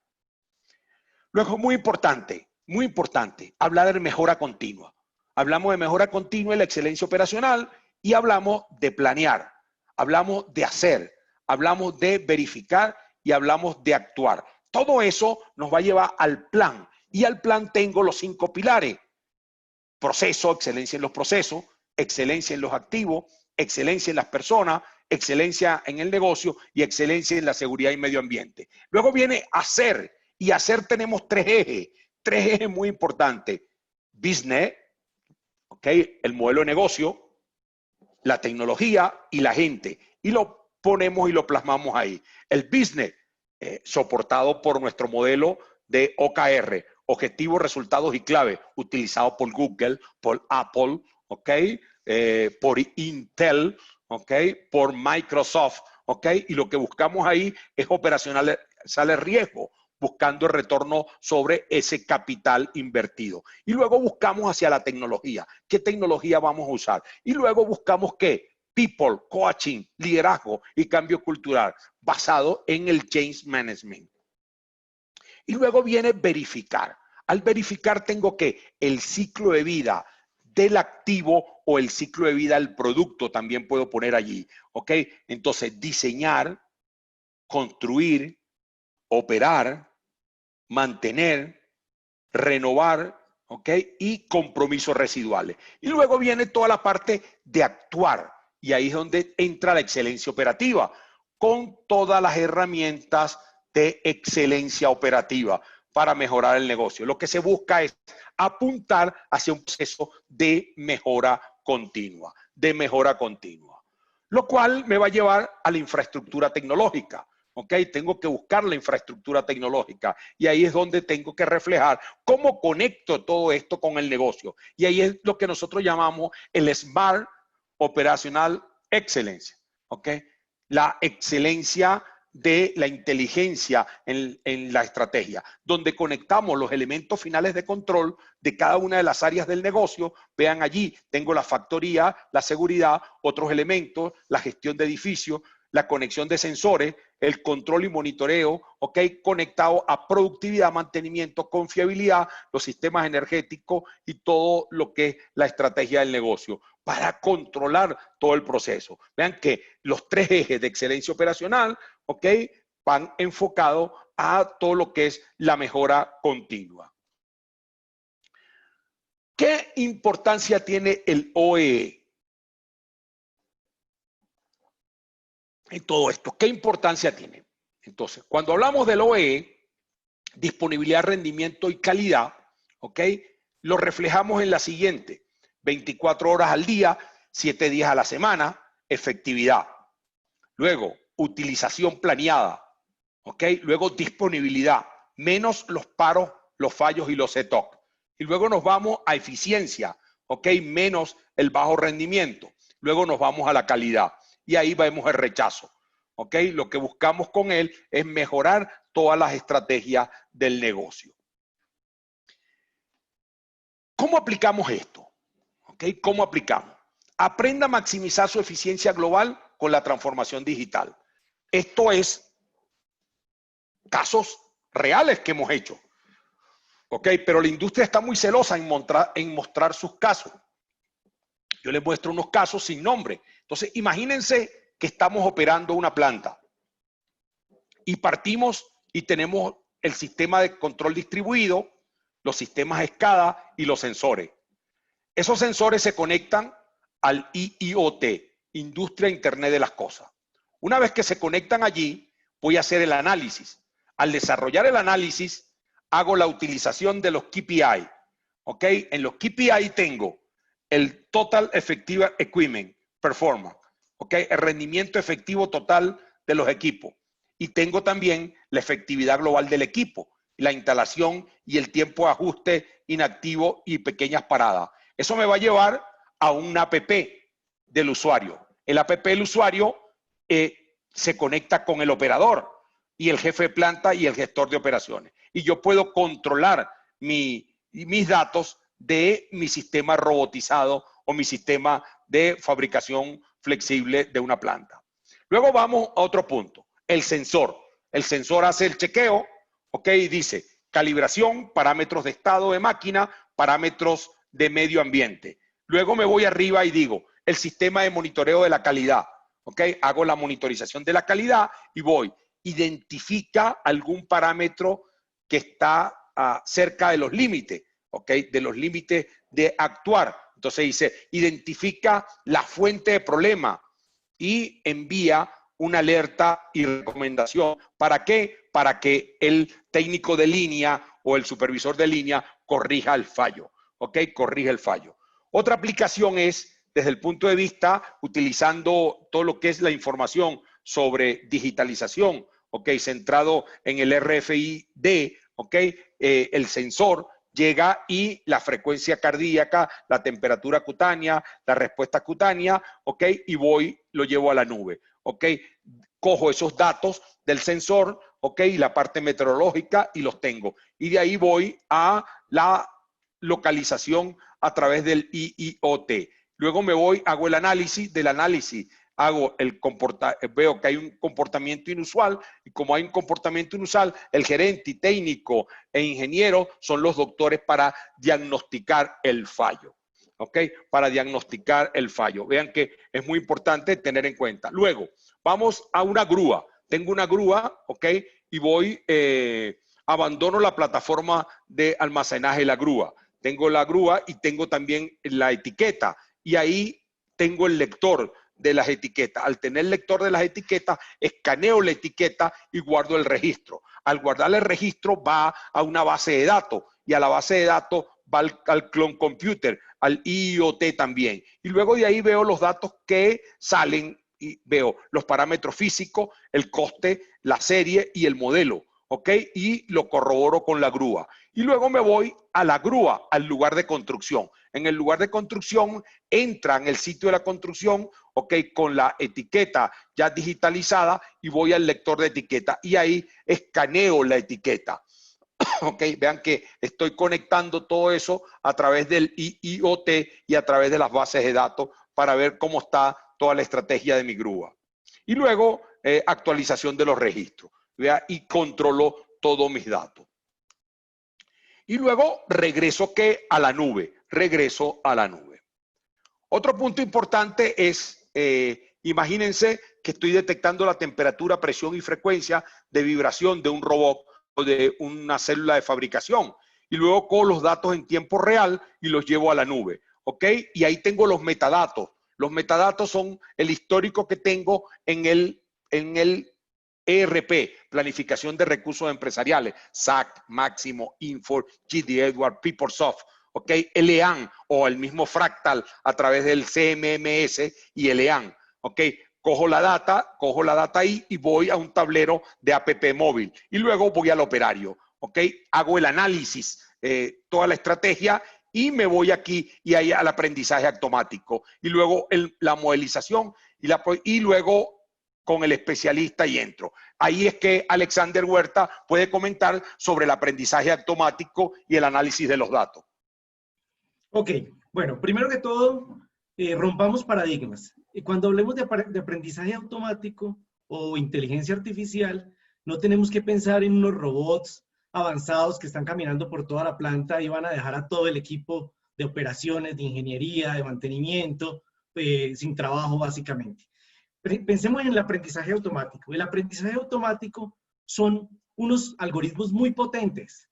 Luego, muy importante, hablar de mejora continua. Hablamos de mejora continua y la excelencia operacional y hablamos de planear, hablamos de hacer, hablamos de verificar y hablamos de actuar. Todo eso nos va a llevar al plan y al plan tengo los 5 pilares: proceso, excelencia en los procesos, excelencia en los activos, excelencia en las personas, excelencia en el negocio y excelencia en la seguridad y medio ambiente. Luego viene hacer, y hacer tenemos 3 ejes muy importantes: business, ¿ok? El modelo de negocio, la tecnología y la gente. Y lo ponemos y lo plasmamos ahí. El business, soportado por nuestro modelo de OKR, objetivos, resultados y clave, utilizado por Google, por Apple, ¿ok? Por Intel, ¿ok? Por Microsoft, ¿ok? Y lo que buscamos ahí es operacional, sale riesgo, buscando el retorno sobre ese capital invertido. Y luego buscamos hacia la tecnología. ¿Qué tecnología vamos a usar? Y luego buscamos ¿qué? People, coaching, liderazgo y cambio cultural basado en el change management. Y luego viene verificar. Al verificar tengo que el ciclo de vida del activo o el ciclo de vida del producto también puedo poner allí, ¿ok? Entonces, diseñar, construir, operar, mantener, renovar, ¿ok? Y compromisos residuales. Y luego viene toda la parte de actuar. Y ahí es donde entra la excelencia operativa, con todas las herramientas de excelencia operativa para mejorar el negocio. Lo que se busca es apuntar hacia un proceso de mejora continua, lo cual me va a llevar a la infraestructura tecnológica. ¿Ok? Tengo que buscar la infraestructura tecnológica y ahí es donde tengo que reflejar cómo conecto todo esto con el negocio. Y ahí es lo que nosotros llamamos el Smart Operational Excellence, ¿ok? La excelencia de la inteligencia en la estrategia, donde conectamos los elementos finales de control de cada una de las áreas del negocio. Vean allí, tengo la factoría, la seguridad, otros elementos, la gestión de edificios, la conexión de sensores, el control y monitoreo, ¿ok? Conectado a productividad, mantenimiento, confiabilidad, los sistemas energéticos y todo lo que es la estrategia del negocio para controlar todo el proceso. Vean que los 3 ejes de excelencia operacional, ¿ok? Van enfocados a todo lo que es la mejora continua. ¿Qué importancia tiene el OEE? en todo esto. ¿Qué importancia tiene? Entonces, cuando hablamos del OEE, disponibilidad, rendimiento y calidad, ¿ok? Lo reflejamos en la siguiente: 24 horas al día, 7 días a la semana, efectividad. Luego, utilización planeada, ¿ok? Luego, disponibilidad, menos los paros, los fallos y los ETOC. Y luego nos vamos a eficiencia, ¿ok? Menos el bajo rendimiento. Luego nos vamos a la calidad. Y ahí vemos el rechazo, ¿ok? Lo que buscamos con él es mejorar todas las estrategias del negocio. ¿Cómo aplicamos esto? ¿Ok? ¿Cómo aplicamos? Aprenda a maximizar su eficiencia global con la transformación digital. Esto es casos reales que hemos hecho. ¿Ok? Pero la industria está muy celosa en mostrar sus casos. Yo les muestro unos casos sin nombre. Entonces, imagínense que estamos operando una planta y partimos y tenemos el sistema de control distribuido, los sistemas SCADA y los sensores. Esos sensores se conectan al IIoT, Industria Internet de las Cosas. Una vez que se conectan allí, voy a hacer el análisis. Al desarrollar el análisis, hago la utilización de los KPI. ¿Ok? En los KPI tengo el Total Effective Equipment Performance. ¿Ok? El rendimiento efectivo total de los equipos. Y tengo también la efectividad global del equipo, la instalación y el tiempo de ajuste inactivo y pequeñas paradas. Eso me va a llevar a un APP del usuario. El APP del usuario se conecta con el operador y el jefe de planta y el gestor de operaciones. Y yo puedo controlar mis datos de mi sistema robotizado o mi sistema de fabricación flexible de una planta. Luego vamos a otro punto, el sensor. El sensor hace el chequeo, ¿ok? Y dice calibración, parámetros de estado de máquina, parámetros de medio ambiente. Luego me voy arriba y digo el sistema de monitoreo de la calidad, ¿ok? Hago la monitorización de la calidad y voy. Identifica algún parámetro que está cerca de los límites, ¿ok? De los límites de actuar. Entonces dice, identifica la fuente de problema y envía una alerta y recomendación. ¿Para qué? Para que el técnico de línea o el supervisor de línea corrija el fallo, ¿ok? Corrige el fallo. Otra aplicación es, desde el punto de vista, utilizando todo lo que es la información sobre digitalización, ¿ok? Centrado en el RFID, ¿ok? El sensor llega y la frecuencia cardíaca, la temperatura cutánea, la respuesta cutánea, ¿ok? Y lo llevo a la nube, ¿ok? Cojo esos datos del sensor, ¿ok? Y la parte meteorológica y los tengo. Y de ahí voy a la localización a través del IIoT. Luego me voy, hago el análisis, del análisis veo que hay un comportamiento inusual y como hay un comportamiento inusual, el gerente, técnico e ingeniero son los doctores para diagnosticar el fallo. ¿Ok? Para diagnosticar el fallo. Vean que es muy importante tener en cuenta. Luego, vamos a una grúa. Tengo una grúa, ¿ok? Y abandono la plataforma de almacenaje de la grúa. Tengo la grúa y tengo también la etiqueta. Y ahí tengo el lector de las etiquetas. Al tener el lector de las etiquetas, escaneo la etiqueta y guardo el registro. Al guardar el registro va a una base de datos y a la base de datos va al clone computer, al IoT también. Y luego de ahí veo los datos que salen y veo los parámetros físicos, el coste, la serie y el modelo, ¿ok? Y lo corroboro con la grúa. Y luego me voy a la grúa, al lugar de construcción. En el lugar de construcción entra en el sitio de la construcción, ¿ok? Con la etiqueta ya digitalizada y voy al lector de etiqueta y ahí escaneo la etiqueta. ¿Ok? Vean que estoy conectando todo eso a través del IoT y a través de las bases de datos para ver cómo está toda la estrategia de mi grúa. Y luego actualización de los registros. ¿Vea? Y controlo todos mis datos. Y luego regreso a la nube. Regreso a la nube. Otro punto importante es, imagínense que estoy detectando la temperatura, presión y frecuencia de vibración de un robot o de una célula de fabricación. Y luego cojo los datos en tiempo real y los llevo a la nube. ¿Ok? Y ahí tengo los metadatos. Los metadatos son el histórico que tengo en el en el ERP, Planificación de Recursos Empresariales, SAC, Máximo, Infor, GD Edwards, PeopleSoft, ¿ok? EAN o el mismo Fractal a través del CMMS y EAN, ¿ok? Cojo la data ahí y voy a un tablero de APP móvil y luego voy al operario, ¿ok? Hago el análisis, toda la estrategia y me voy aquí y ahí al aprendizaje automático y luego la modelización y luego con el especialista y entro. Ahí es que Alexander Huerta puede comentar sobre el aprendizaje automático y el análisis de los datos. Ok, bueno, primero que todo, rompamos paradigmas. Cuando hablemos de aprendizaje automático o inteligencia artificial, no tenemos que pensar en unos robots avanzados que están caminando por toda la planta y van a dejar a todo el equipo de operaciones, de ingeniería, de mantenimiento, sin trabajo básicamente. Pensemos en el aprendizaje automático. El aprendizaje automático son unos algoritmos muy potentes,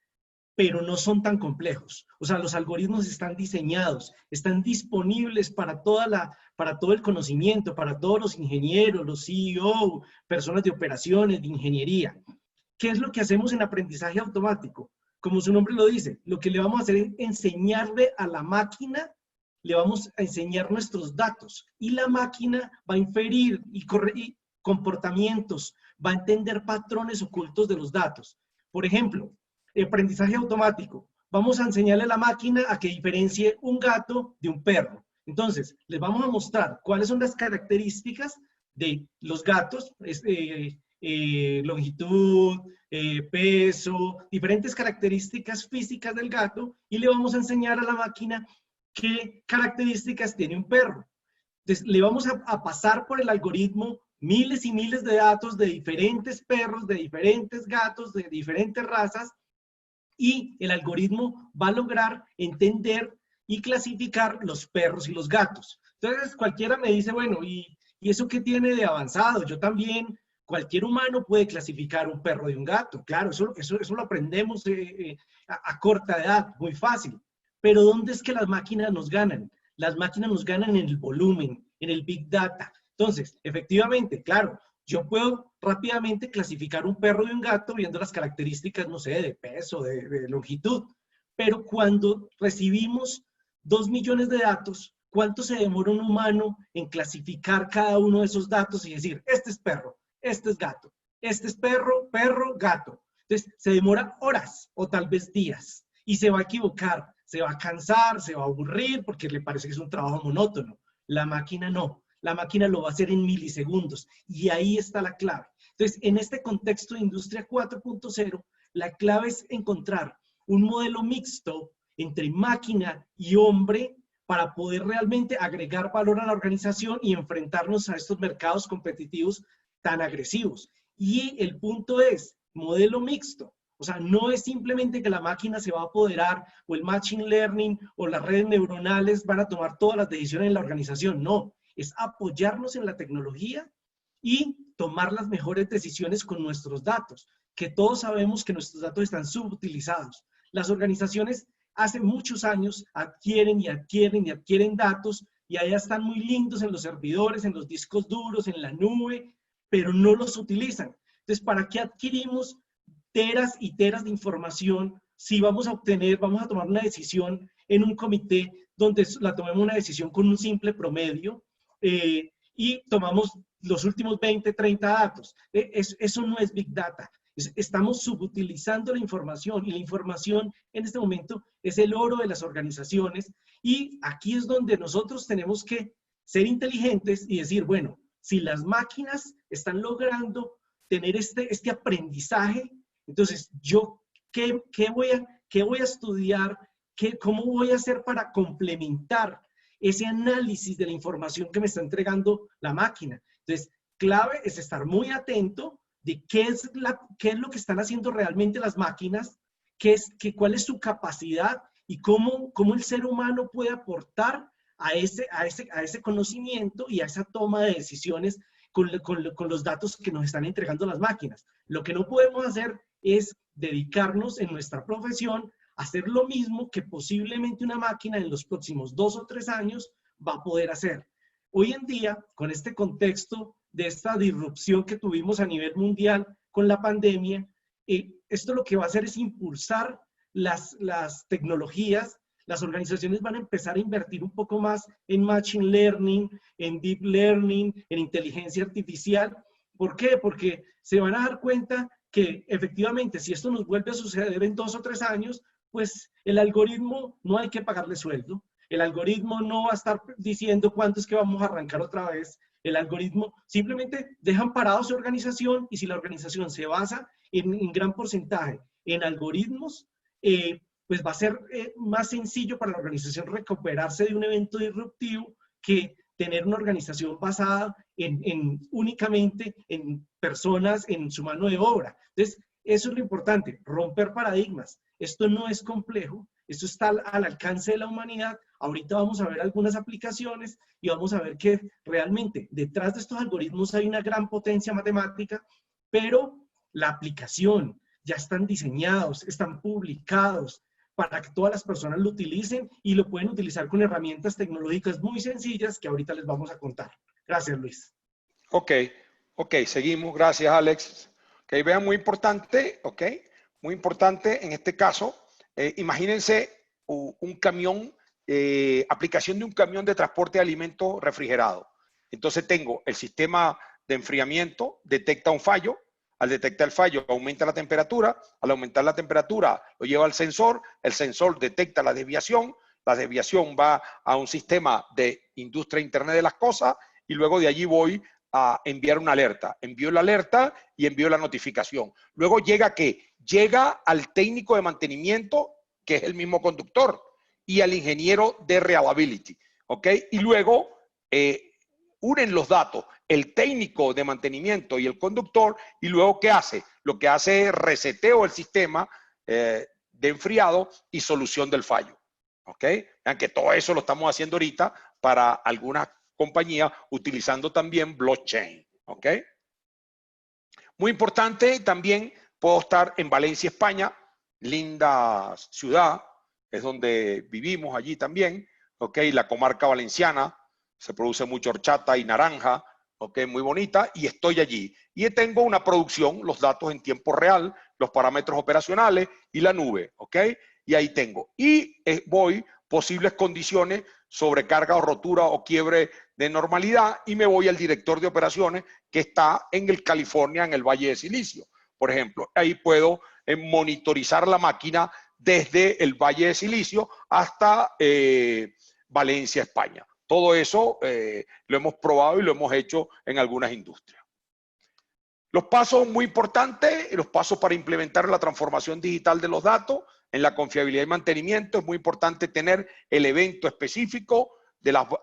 pero no son tan complejos. O sea, los algoritmos están diseñados, están disponibles para todo el conocimiento, para todos los ingenieros, los CEO, personas de operaciones, de ingeniería. ¿Qué es lo que hacemos en aprendizaje automático? Como su nombre lo dice, lo que le vamos a hacer es enseñarle a la máquina, le vamos a enseñar nuestros datos y la máquina va a inferir y comportamientos, va a entender patrones ocultos de los datos. Por ejemplo, aprendizaje automático. Vamos a enseñarle a la máquina a que diferencie un gato de un perro. Entonces, les vamos a mostrar cuáles son las características de los gatos, longitud, peso, diferentes características físicas del gato, y le vamos a enseñar a la máquina qué características tiene un perro. Entonces, le vamos a pasar por el algoritmo miles y miles de datos de diferentes perros, de diferentes gatos, de diferentes razas, y el algoritmo va a lograr entender y clasificar los perros y los gatos. Entonces, cualquiera me dice, bueno, ¿y eso qué tiene de avanzado? Yo también, cualquier humano puede clasificar un perro de un gato. Claro, eso lo aprendemos a corta edad, muy fácil. Pero ¿dónde es que las máquinas nos ganan? Las máquinas nos ganan en el volumen, en el Big Data. Entonces, efectivamente, claro, yo puedo rápidamente clasificar un perro de un gato viendo las características, no sé, de peso, de longitud. Pero cuando recibimos 2 millones de datos, ¿cuánto se demora un humano en clasificar cada uno de esos datos y decir, este es perro, este es gato, este es perro, perro, gato? Entonces, se demora horas o tal vez días y se va a equivocar, se va a cansar, se va a aburrir porque le parece que es un trabajo monótono. La máquina no. La máquina lo va a hacer en milisegundos y ahí está la clave. Entonces, en este contexto de Industria 4.0, la clave es encontrar un modelo mixto entre máquina y hombre para poder realmente agregar valor a la organización y enfrentarnos a estos mercados competitivos tan agresivos. Y el punto es, modelo mixto. O sea, no es simplemente que la máquina se va a apoderar o el machine learning o las redes neuronales van a tomar todas las decisiones en la organización. No, es apoyarnos en la tecnología y tomar las mejores decisiones con nuestros datos, que todos sabemos que nuestros datos están subutilizados. Las organizaciones hace muchos años adquieren y adquieren y adquieren datos y allá están muy lindos en los servidores, en los discos duros, en la nube, pero no los utilizan. Entonces, ¿para qué adquirimos teras y teras de información si vamos a tomar una decisión en un comité donde la tomemos una decisión con un simple promedio y tomamos los últimos 20, 30 datos? Eso no es Big Data. Estamos subutilizando la información y la información en este momento es el oro de las organizaciones y aquí es donde nosotros tenemos que ser inteligentes y decir, bueno, si las máquinas están logrando tener este aprendizaje, entonces yo, ¿qué voy a estudiar? ¿Cómo voy a hacer para complementar ese análisis de la información que me está entregando la máquina? Entonces, clave es estar muy atento de qué es lo que están haciendo realmente las máquinas, cuál es su capacidad y cómo el ser humano puede aportar a ese conocimiento y a esa toma de decisiones con los datos que nos están entregando las máquinas. Lo que no podemos hacer es dedicarnos en nuestra profesión a hacer lo mismo que posiblemente una máquina en los próximos 2 o 3 años va a poder hacer. Hoy en día, con este contexto de esta disrupción que tuvimos a nivel mundial con la pandemia, esto lo que va a hacer es impulsar las tecnologías. Las organizaciones van a empezar a invertir un poco más en Machine Learning, en Deep Learning, en inteligencia artificial. ¿Por qué? Porque se van a dar cuenta que efectivamente si esto nos vuelve a suceder en 2 o 3 años, pues el algoritmo no hay que pagarle sueldo. El algoritmo no va a estar diciendo cuánto es que vamos a arrancar otra vez. El algoritmo simplemente dejan parado su organización, y si la organización se basa en gran porcentaje en algoritmos, pues va a ser más sencillo para la organización recuperarse de un evento disruptivo que tener una organización basada únicamente en personas, en su mano de obra. Entonces, eso es lo importante, romper paradigmas. Esto no es complejo, esto está al alcance de la humanidad. Ahorita vamos a ver algunas aplicaciones y vamos a ver que realmente detrás de estos algoritmos hay una gran potencia matemática, pero la aplicación ya están diseñados, están publicados para que todas las personas lo utilicen, y lo pueden utilizar con herramientas tecnológicas muy sencillas que ahorita les vamos a contar. Gracias, Luis. Ok, seguimos. Gracias, Alex. Ok, vean, muy importante, muy importante en este caso. Imagínense un camión, aplicación de un camión de transporte de alimentos refrigerado. Entonces tengo el sistema de enfriamiento, detecta un fallo. Al detectar el fallo, aumenta la temperatura. Al aumentar la temperatura, lo lleva al sensor. El sensor detecta la desviación. La desviación va a un sistema de industria Internet de las cosas, y luego de allí voy a enviar una alerta. Envío la alerta y envío la notificación. Luego llega ¿qué? Llega al técnico de mantenimiento, que es el mismo conductor, y al ingeniero de reliability. ¿Ok? Y luego unen los datos, el técnico de mantenimiento y el conductor, y luego ¿qué hace? Lo que hace es reseteo el sistema de enfriado y solución del fallo. ¿Ok? Vean que todo eso lo estamos haciendo ahorita para algunas compañías utilizando también blockchain. ¿Ok? Muy importante también, puedo estar en Valencia, España, linda ciudad, es donde vivimos allí también. ¿Ok? La comarca valenciana, se produce mucho horchata y naranja, ¿ok? Muy bonita, y estoy allí. Y tengo una producción, los datos en tiempo real, los parámetros operacionales y la nube, ¿ok? Y ahí tengo. Y voy, posibles condiciones, sobrecarga o rotura o quiebre de normalidad, y me voy al director de operaciones que está en el California, en el Valle de Silicio. Por ejemplo, ahí puedo monitorizar la máquina desde el Valle de Silicio hasta Valencia, España. Todo eso lo hemos probado y lo hemos hecho en algunas industrias. Los pasos muy importantes, los pasos para implementar la transformación digital de los datos en la confiabilidad y mantenimiento. Es muy importante tener el evento específico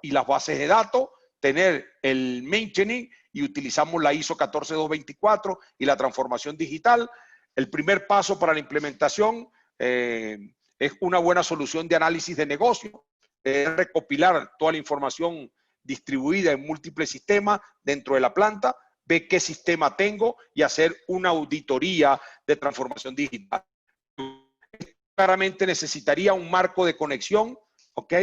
y las bases de datos, tener el maintenance, y utilizamos la ISO 14224 y la transformación digital. El primer paso para la implementación es una buena solución de análisis de negocio. Recopilar toda la información distribuida en múltiples sistemas dentro de la planta, ver qué sistema tengo y hacer una auditoría de transformación digital. Claramente necesitaría un marco de conexión, ¿ok?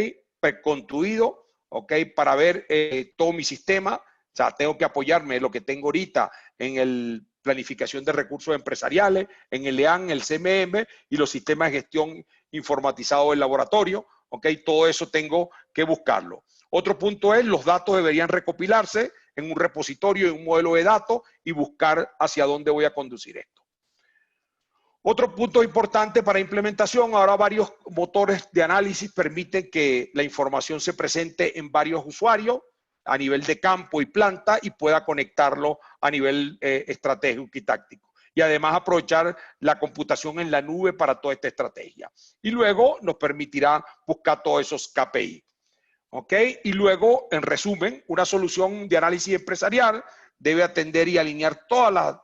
Preconstruido, ¿ok? Para ver todo mi sistema. O sea, tengo que apoyarme en lo que tengo ahorita en el planificación de recursos empresariales, en el EAN, el CMM y los sistemas de gestión informatizado del laboratorio. ¿Ok? Todo eso tengo que buscarlo. Otro punto es, los datos deberían recopilarse en un repositorio, en un modelo de datos, y buscar hacia dónde voy a conducir esto. Otro punto importante para implementación, ahora varios motores de análisis permiten que la información se presente en varios usuarios a nivel de campo y planta, y pueda conectarlo a nivel estratégico y táctico. Y además aprovechar la computación en la nube para toda esta estrategia. Y luego nos permitirá buscar todos esos KPI. ¿Ok? Y luego, en resumen, una solución de análisis empresarial debe atender y alinear todas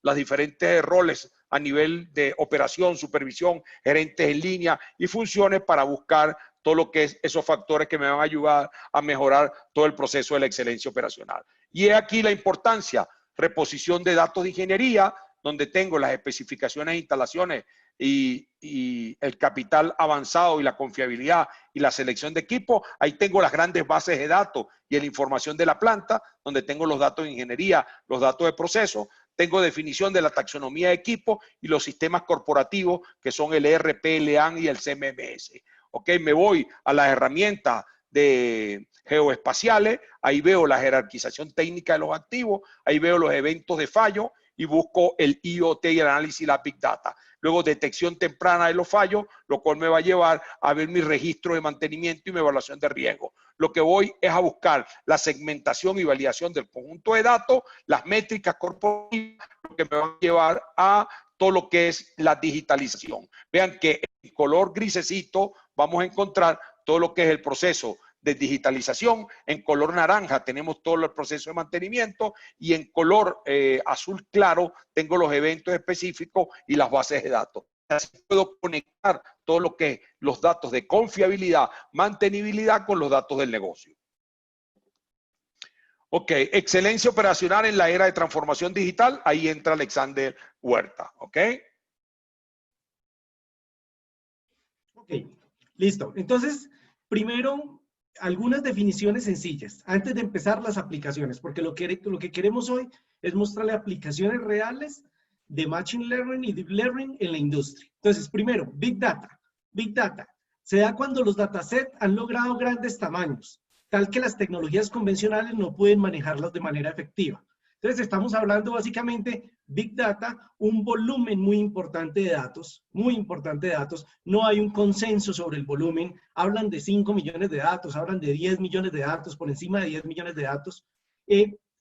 las diferentes roles a nivel de operación, supervisión, gerentes en línea y funciones, para buscar todo lo que es esos factores que me van a ayudar a mejorar todo el proceso de la excelencia operacional. Y es aquí la importancia, reposición de datos de ingeniería, donde tengo las especificaciones e instalaciones y el capital avanzado y la confiabilidad y la selección de equipo, ahí tengo las grandes bases de datos y la información de la planta, donde tengo los datos de ingeniería, los datos de proceso, tengo definición de la taxonomía de equipo y los sistemas corporativos que son el ERP, el EAN y el CMMS. Ok, me voy a las herramientas de geoespaciales, ahí veo la jerarquización técnica de los activos, ahí veo los eventos de fallo y busco el IoT y el análisis y la Big Data. Luego detección temprana de los fallos, lo cual me va a llevar a ver mi registro de mantenimiento y mi evaluación de riesgo. Lo que voy es a buscar la segmentación y validación del conjunto de datos, las métricas corporativas, lo que me va a llevar a todo lo que es la digitalización. Vean que en color grisecito vamos a encontrar todo lo que es el proceso de digitalización. En color naranja tenemos todo el proceso de mantenimiento y en color azul claro tengo los eventos específicos y las bases de datos. Así puedo conectar todo lo que es los datos de confiabilidad, mantenibilidad con los datos del negocio. Ok, excelencia operacional en la era de transformación digital. Ahí entra Alexander Huerta. Ok. Ok, listo. Entonces, primero, algunas definiciones sencillas, antes de empezar las aplicaciones, porque lo que queremos hoy es mostrarle aplicaciones reales de Machine Learning y Deep Learning en la industria. Entonces, primero, Big Data. Big Data se da cuando los datasets han logrado grandes tamaños, tal que las tecnologías convencionales no pueden manejarlos de manera efectiva. Entonces, estamos hablando básicamente Big Data, un volumen muy importante de datos, muy importante de datos. No hay un consenso sobre el volumen. Hablan de 5 millones de datos, hablan de 10 millones de datos, por encima de 10 millones de datos.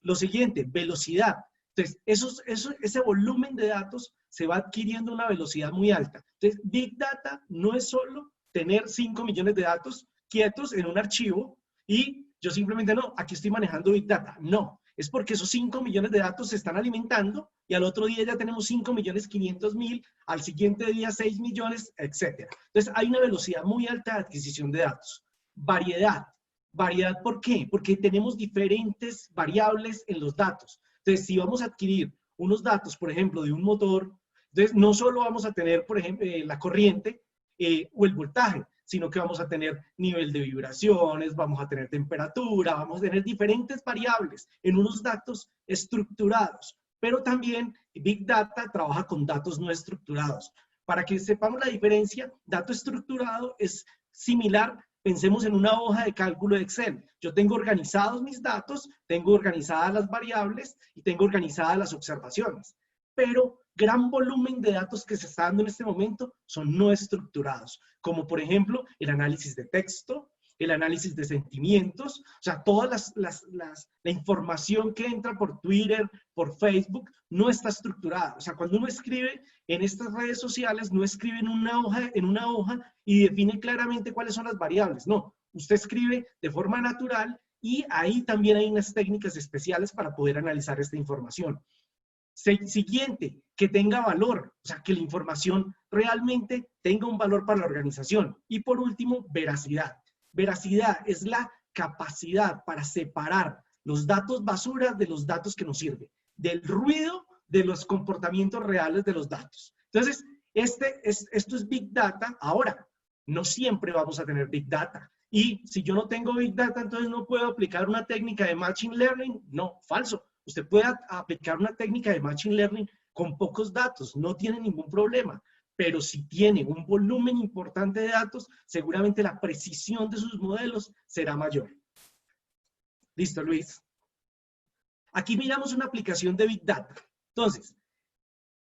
Lo siguiente, velocidad. Entonces, ese volumen de datos se va adquiriendo a una velocidad muy alta. Entonces, Big Data no es solo tener 5 millones de datos quietos en un archivo y yo simplemente no, aquí estoy manejando Big Data. No. Es porque esos 5 millones de datos se están alimentando y al otro día ya tenemos 5.500.000, al siguiente día 6 millones, etc. Entonces hay una velocidad muy alta de adquisición de datos. Variedad. ¿Variedad por qué? Porque tenemos diferentes variables en los datos. Entonces si vamos a adquirir unos datos, por ejemplo, de un motor, entonces no solo vamos a tener, por ejemplo, la corriente o el voltaje, sino que vamos a tener nivel de vibraciones, vamos a tener temperatura, vamos a tener diferentes variables en unos datos estructurados. Pero también Big Data trabaja con datos no estructurados. Para que sepamos la diferencia, dato estructurado es similar, pensemos en una hoja de cálculo de Excel. Yo tengo organizados mis datos, tengo organizadas las variables y tengo organizadas las observaciones. Pero gran volumen de datos que se está dando en este momento son no estructurados, como por ejemplo el análisis de texto, el análisis de sentimientos, o sea, toda la información que entra por Twitter, por Facebook, no está estructurada. O sea, cuando uno escribe en estas redes sociales, no escribe en una hoja y define claramente cuáles son las variables. No, usted escribe de forma natural y ahí también hay unas técnicas especiales para poder analizar esta información. Siguiente, que tenga valor, o sea, que la información realmente tenga un valor para la organización. Y por último, veracidad. Veracidad es la capacidad para separar los datos basura de los datos que nos sirven, del ruido de los comportamientos reales de los datos. Entonces, esto es Big Data. Ahora, no siempre vamos a tener Big Data. Y si yo no tengo Big Data, entonces no puedo aplicar una técnica de Machine Learning. No, falso. Usted puede aplicar una técnica de Machine Learning con pocos datos, no tiene ningún problema. Pero si tiene un volumen importante de datos, seguramente la precisión de sus modelos será mayor. Listo, Luis. Aquí miramos una aplicación de Big Data. Entonces,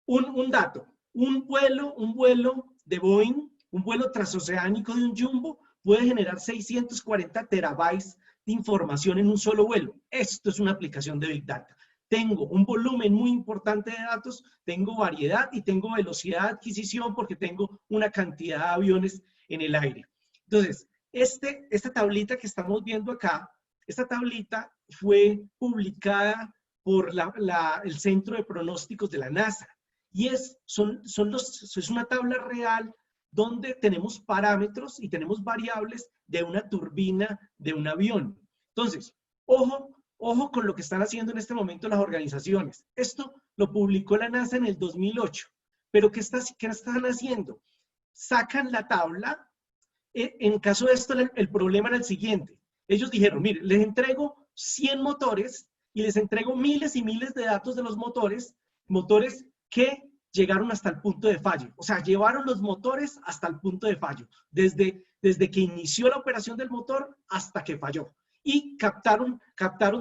un dato, un vuelo de Boeing, un vuelo transoceánico de un jumbo, puede generar 640 terabytes de información en un solo vuelo. Esto es una aplicación de Big Data. Tengo un volumen muy importante de datos, tengo variedad y tengo velocidad de adquisición porque tengo una cantidad de aviones en el aire. Entonces, esta tablita que estamos viendo acá, esta tablita fue publicada por el Centro de Pronósticos de la NASA y es una tabla real donde tenemos parámetros y tenemos variables de una turbina de un avión. Entonces, ojo con lo que están haciendo en este momento las organizaciones. Esto lo publicó la NASA en el 2008, Pero ¿qué están haciendo? Sacan la tabla. En caso de esto, el problema era el siguiente. Ellos dijeron, mire, les entrego 100 motores y les entrego miles y miles de datos de los motores que llegaron hasta el punto de fallo. O sea, llevaron los motores hasta el punto de fallo, desde que inició la operación del motor hasta que falló. Y captaron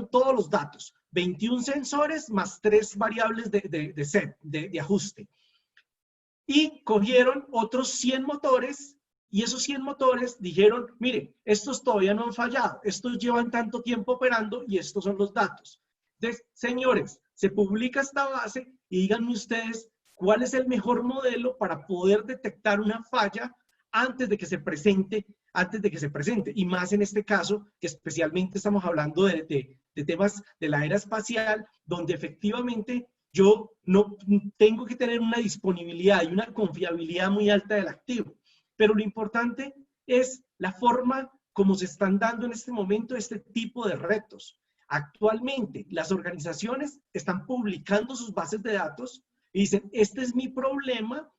todos los datos, 21 sensores más 3 variables de ajuste. Y cogieron otros 100 motores y esos 100 motores dijeron, mire, estos todavía no han fallado, estos llevan tanto tiempo operando y estos son los datos. Entonces, señores, se publica esta base y díganme ustedes cuál es el mejor modelo para poder detectar una falla antes de que se presente, y más en este caso, que especialmente estamos hablando de temas de la era espacial, donde efectivamente yo no tengo que tener una disponibilidad y una confiabilidad muy alta del activo. Pero lo importante es la forma como se están dando en este momento este tipo de retos. Actualmente, las organizaciones están publicando sus bases de datos y dicen, este es mi problema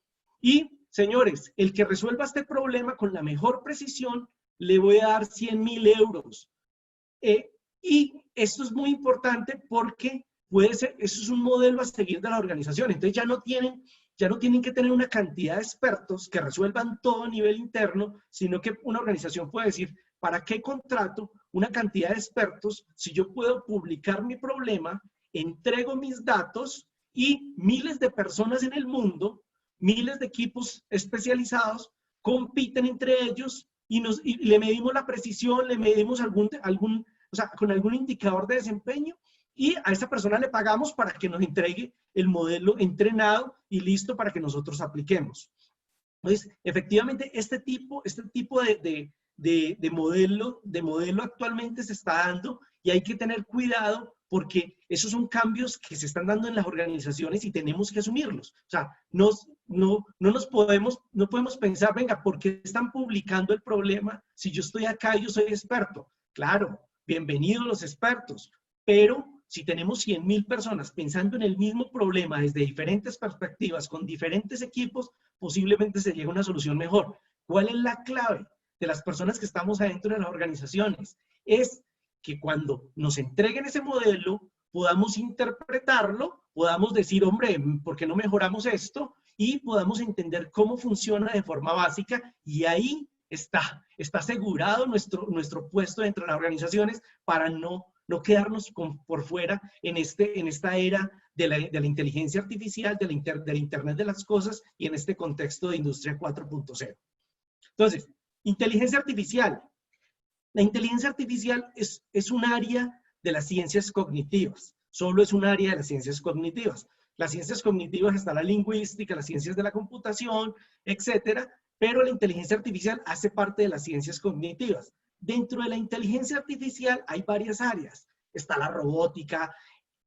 y, señores, el que resuelva este problema con la mejor precisión, le voy a dar 100.000 euros. Y esto es muy importante porque puede ser, eso es un modelo a seguir de la organización. Entonces ya no tienen que tener una cantidad de expertos que resuelvan todo a nivel interno, sino que una organización puede decir, ¿para qué contrato una cantidad de expertos si yo puedo publicar mi problema, entrego mis datos y miles de personas en el mundo, miles de equipos especializados, compiten entre ellos y le medimos la precisión, le medimos con algún indicador de desempeño y a esa persona le pagamos para que nos entregue el modelo entrenado y listo para que nosotros apliquemos. Entonces, efectivamente, este tipo de modelo actualmente se está dando y hay que tener cuidado porque esos son cambios que se están dando en las organizaciones y tenemos que asumirlos. O sea, no podemos pensar, venga, ¿por qué están publicando el problema si yo estoy acá y yo soy experto? Claro, bienvenidos los expertos, pero si tenemos 100.000 personas pensando en el mismo problema desde diferentes perspectivas, con diferentes equipos, posiblemente se llegue a una solución mejor. ¿Cuál es la clave de las personas que estamos adentro de las organizaciones? Es que cuando nos entreguen ese modelo, podamos interpretarlo, podamos decir, hombre, ¿por qué no mejoramos esto? Y podamos entender cómo funciona de forma básica y ahí está asegurado nuestro puesto dentro de las organizaciones para no quedarnos por fuera en esta era de la inteligencia artificial, del Internet de las cosas y en este contexto de Industria 4.0. Entonces, inteligencia artificial. La inteligencia artificial es un área de las ciencias cognitivas, solo es un área de las ciencias cognitivas. Las ciencias cognitivas está la lingüística, las ciencias de la computación, etcétera, pero la inteligencia artificial hace parte de las ciencias cognitivas. Dentro de la inteligencia artificial hay varias áreas. Está la robótica,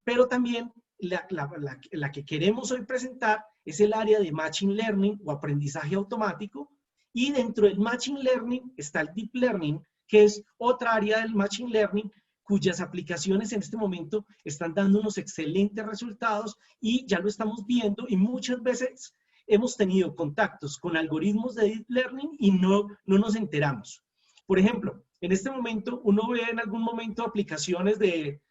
pero también la que queremos hoy presentar es el área de Machine Learning o aprendizaje automático. Y dentro del Machine Learning está el Deep Learning, que es otra área del Machine Learning cuyas aplicaciones en este momento están dando unos excelentes resultados y ya lo estamos viendo y muchas veces hemos tenido contactos con algoritmos de Deep Learning y no nos enteramos. Por ejemplo, en este momento uno ve en algún momento aplicaciones de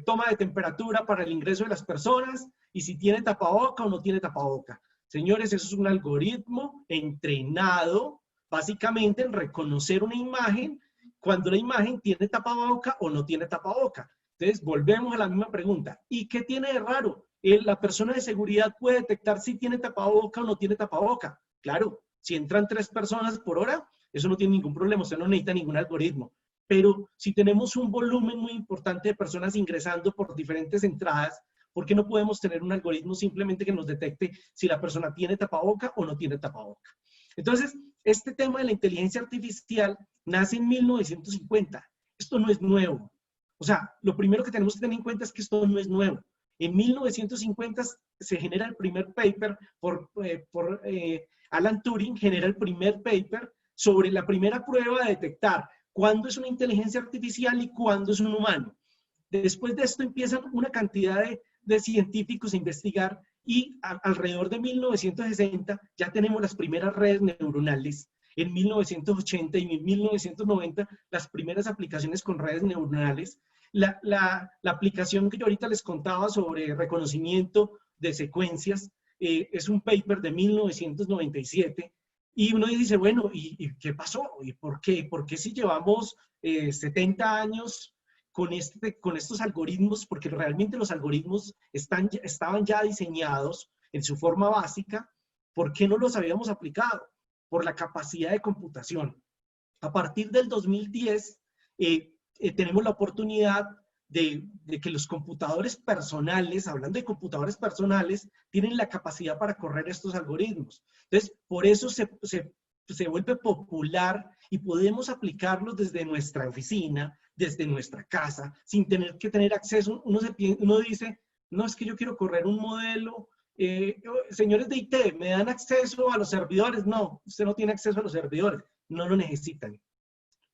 toma de temperatura para el ingreso de las personas y si tiene tapaboca o no tiene tapaboca. Señores, eso es un algoritmo entrenado básicamente en reconocer una imagen cuando la imagen tiene tapaboca o no tiene tapaboca. Entonces, volvemos a la misma pregunta. ¿Y qué tiene de raro? La persona de seguridad puede detectar si tiene tapaboca o no tiene tapaboca. Claro, si entran 3 personas por hora, eso no tiene ningún problema, usted no necesita ningún algoritmo. Pero si tenemos un volumen muy importante de personas ingresando por diferentes entradas, ¿por qué no podemos tener un algoritmo simplemente que nos detecte si la persona tiene tapaboca o no tiene tapaboca? Entonces, este tema de la inteligencia artificial nace en 1950. Esto no es nuevo. O sea, lo primero que tenemos que tener en cuenta es que esto no es nuevo. En 1950 se genera el primer paper por Alan Turing, genera el primer paper sobre la primera prueba de detectar cuándo es una inteligencia artificial y cuándo es un humano. Después de esto empiezan una cantidad de científicos a investigar y alrededor de 1960 ya tenemos las primeras redes neuronales. En 1980 y en 1990, las primeras aplicaciones con redes neuronales. La aplicación que yo ahorita les contaba sobre reconocimiento de secuencias es un paper de 1997. Y uno dice, bueno, ¿y qué pasó? ¿Y por qué? ¿Por qué si llevamos 70 años con estos algoritmos? Porque realmente los algoritmos estaban ya diseñados en su forma básica. ¿Por qué no los habíamos aplicado? Por la capacidad de computación. A partir del 2010, tenemos la oportunidad de que los computadores personales, hablando de computadores personales, tienen la capacidad para correr estos algoritmos. Entonces, por eso se vuelve popular y podemos aplicarlos desde nuestra oficina, desde nuestra casa, sin tener que tener acceso. Uno dice, no, es que yo quiero correr un modelo. Señores de IT, ¿me dan acceso a los servidores? No, usted no tiene acceso a los servidores. No lo necesitan.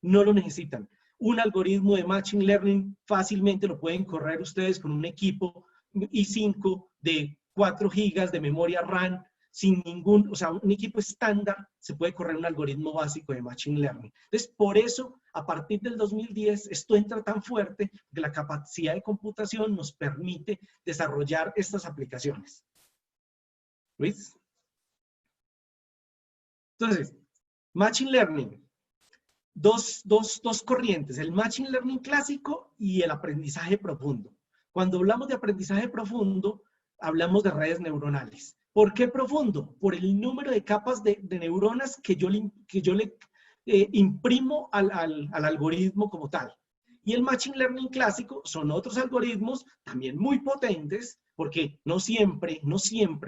No lo necesitan. Un algoritmo de Machine Learning fácilmente lo pueden correr ustedes con un equipo i5 de 4 GB de memoria RAM, sin ningún, o sea, un equipo estándar se puede correr un algoritmo básico de Machine Learning. Entonces, por eso, a partir del 2010, esto entra tan fuerte que la capacidad de computación nos permite desarrollar estas aplicaciones. ¿Luis? Entonces, Machine Learning. Dos corrientes, el Machine Learning clásico y el aprendizaje profundo. Cuando hablamos de aprendizaje profundo, hablamos de redes neuronales. ¿Por qué profundo? Por el número de capas de neuronas que yo le imprimo al algoritmo como tal. Y el Machine Learning clásico son otros algoritmos también muy potentes, porque no siempre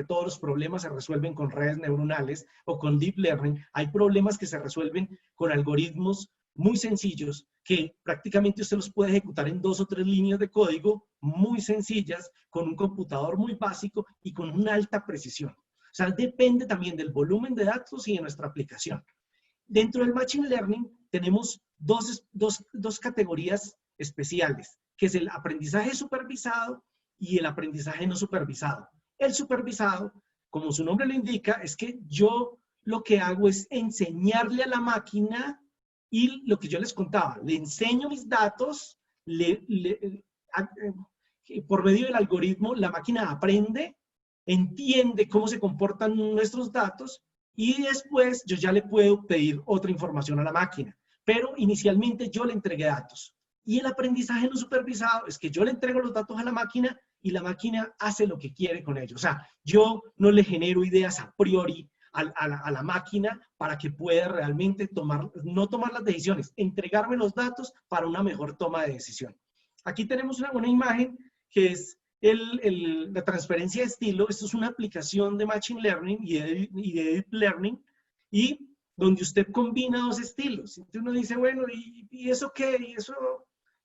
todos los problemas se resuelven con redes neuronales o con Deep Learning. Hay problemas que se resuelven con algoritmos muy sencillos que prácticamente usted los puede ejecutar en 2 o 3 líneas de código muy sencillas, con un computador muy básico y con una alta precisión. O sea, depende también del volumen de datos y de nuestra aplicación. Dentro del Machine Learning tenemos dos categorías especiales, que es el aprendizaje supervisado y el aprendizaje no supervisado. El supervisado, como su nombre lo indica, es que yo lo que hago es enseñarle a la máquina y lo que yo les contaba, le enseño mis datos, por medio del algoritmo la máquina aprende, entiende cómo se comportan nuestros datos y después yo ya le puedo pedir otra información a la máquina. Pero inicialmente yo le entregué datos. Y el aprendizaje no supervisado es que yo le entrego los datos a la máquina y la máquina hace lo que quiere con ellos. O sea, yo no le genero ideas a priori a la máquina para que pueda realmente no tomar las decisiones, entregarme los datos para una mejor toma de decisión. Aquí tenemos una imagen que es la transferencia de estilo. Esto es una aplicación de Machine Learning y de Deep Learning, y donde usted combina 2 estilos. Entonces uno dice, bueno, ¿y eso qué? Y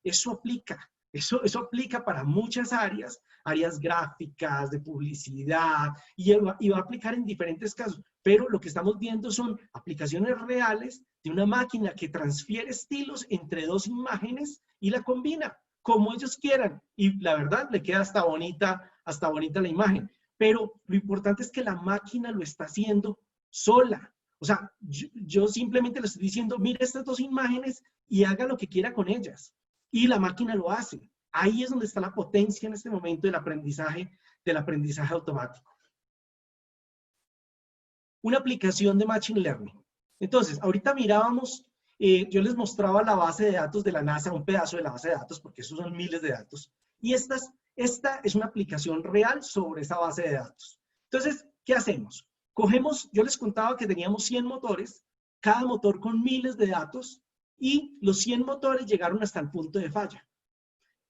eso aplica. Eso aplica para muchas áreas gráficas, de publicidad, y va a aplicar en diferentes casos. Pero lo que estamos viendo son aplicaciones reales de una máquina que transfiere estilos entre 2 imágenes y la combina como ellos quieran. Y la verdad, le queda hasta bonita la imagen. Pero lo importante es que la máquina lo está haciendo sola. O sea, yo simplemente le estoy diciendo, mire estas 2 imágenes y haga lo que quiera con ellas. Y la máquina lo hace. Ahí es donde está la potencia en este momento del aprendizaje automático. Una aplicación de Machine Learning. Entonces, ahorita mirábamos, yo les mostraba la base de datos de la NASA, un pedazo de la base de datos, porque esos son miles de datos. Y esta es una aplicación real sobre esa base de datos. Entonces, ¿qué hacemos? Cogemos, yo les contaba que teníamos 100 motores, cada motor con miles de datos, y los 100 motores llegaron hasta el punto de falla.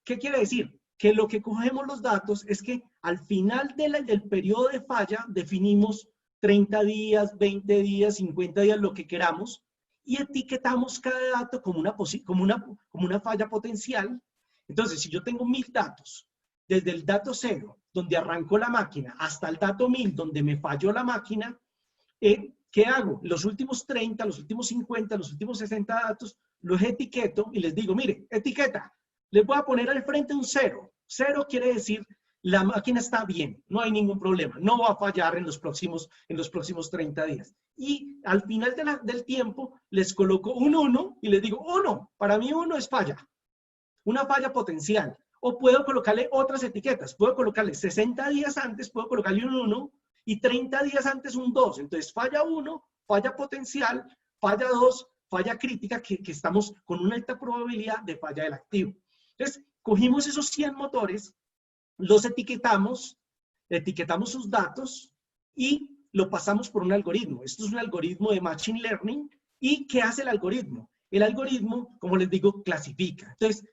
¿Qué quiere decir? Que lo que cogemos los datos es que al final del periodo de falla definimos 30 días, 20 días, 50 días, lo que queramos, y etiquetamos cada dato como una falla potencial. Entonces, si yo tengo 1000 datos, desde el dato 0, donde arrancó la máquina, hasta el dato 1000, donde me falló la máquina, ¿qué hago? Los últimos 30, los últimos 50, los últimos 60 datos, los etiqueto y les digo, mire, etiqueta, les voy a poner al frente un 0. 0 quiere decir la máquina está bien, no hay ningún problema, no va a fallar en los próximos 30 días. Y al final del tiempo les coloco un 1 y les digo, 1, para mí 1 es falla, una falla potencial. O puedo colocarle otras etiquetas, puedo colocarle 60 días antes, puedo colocarle un 1 y 30 días antes un 2. Entonces falla 1, falla potencial, falla 2, falla crítica, que estamos con una alta probabilidad de falla del activo. Entonces cogimos esos 100 motores, los etiquetamos sus datos y lo pasamos por un algoritmo. Esto es un algoritmo de Machine Learning. ¿Y qué hace el algoritmo? El algoritmo, como les digo, clasifica. Entonces,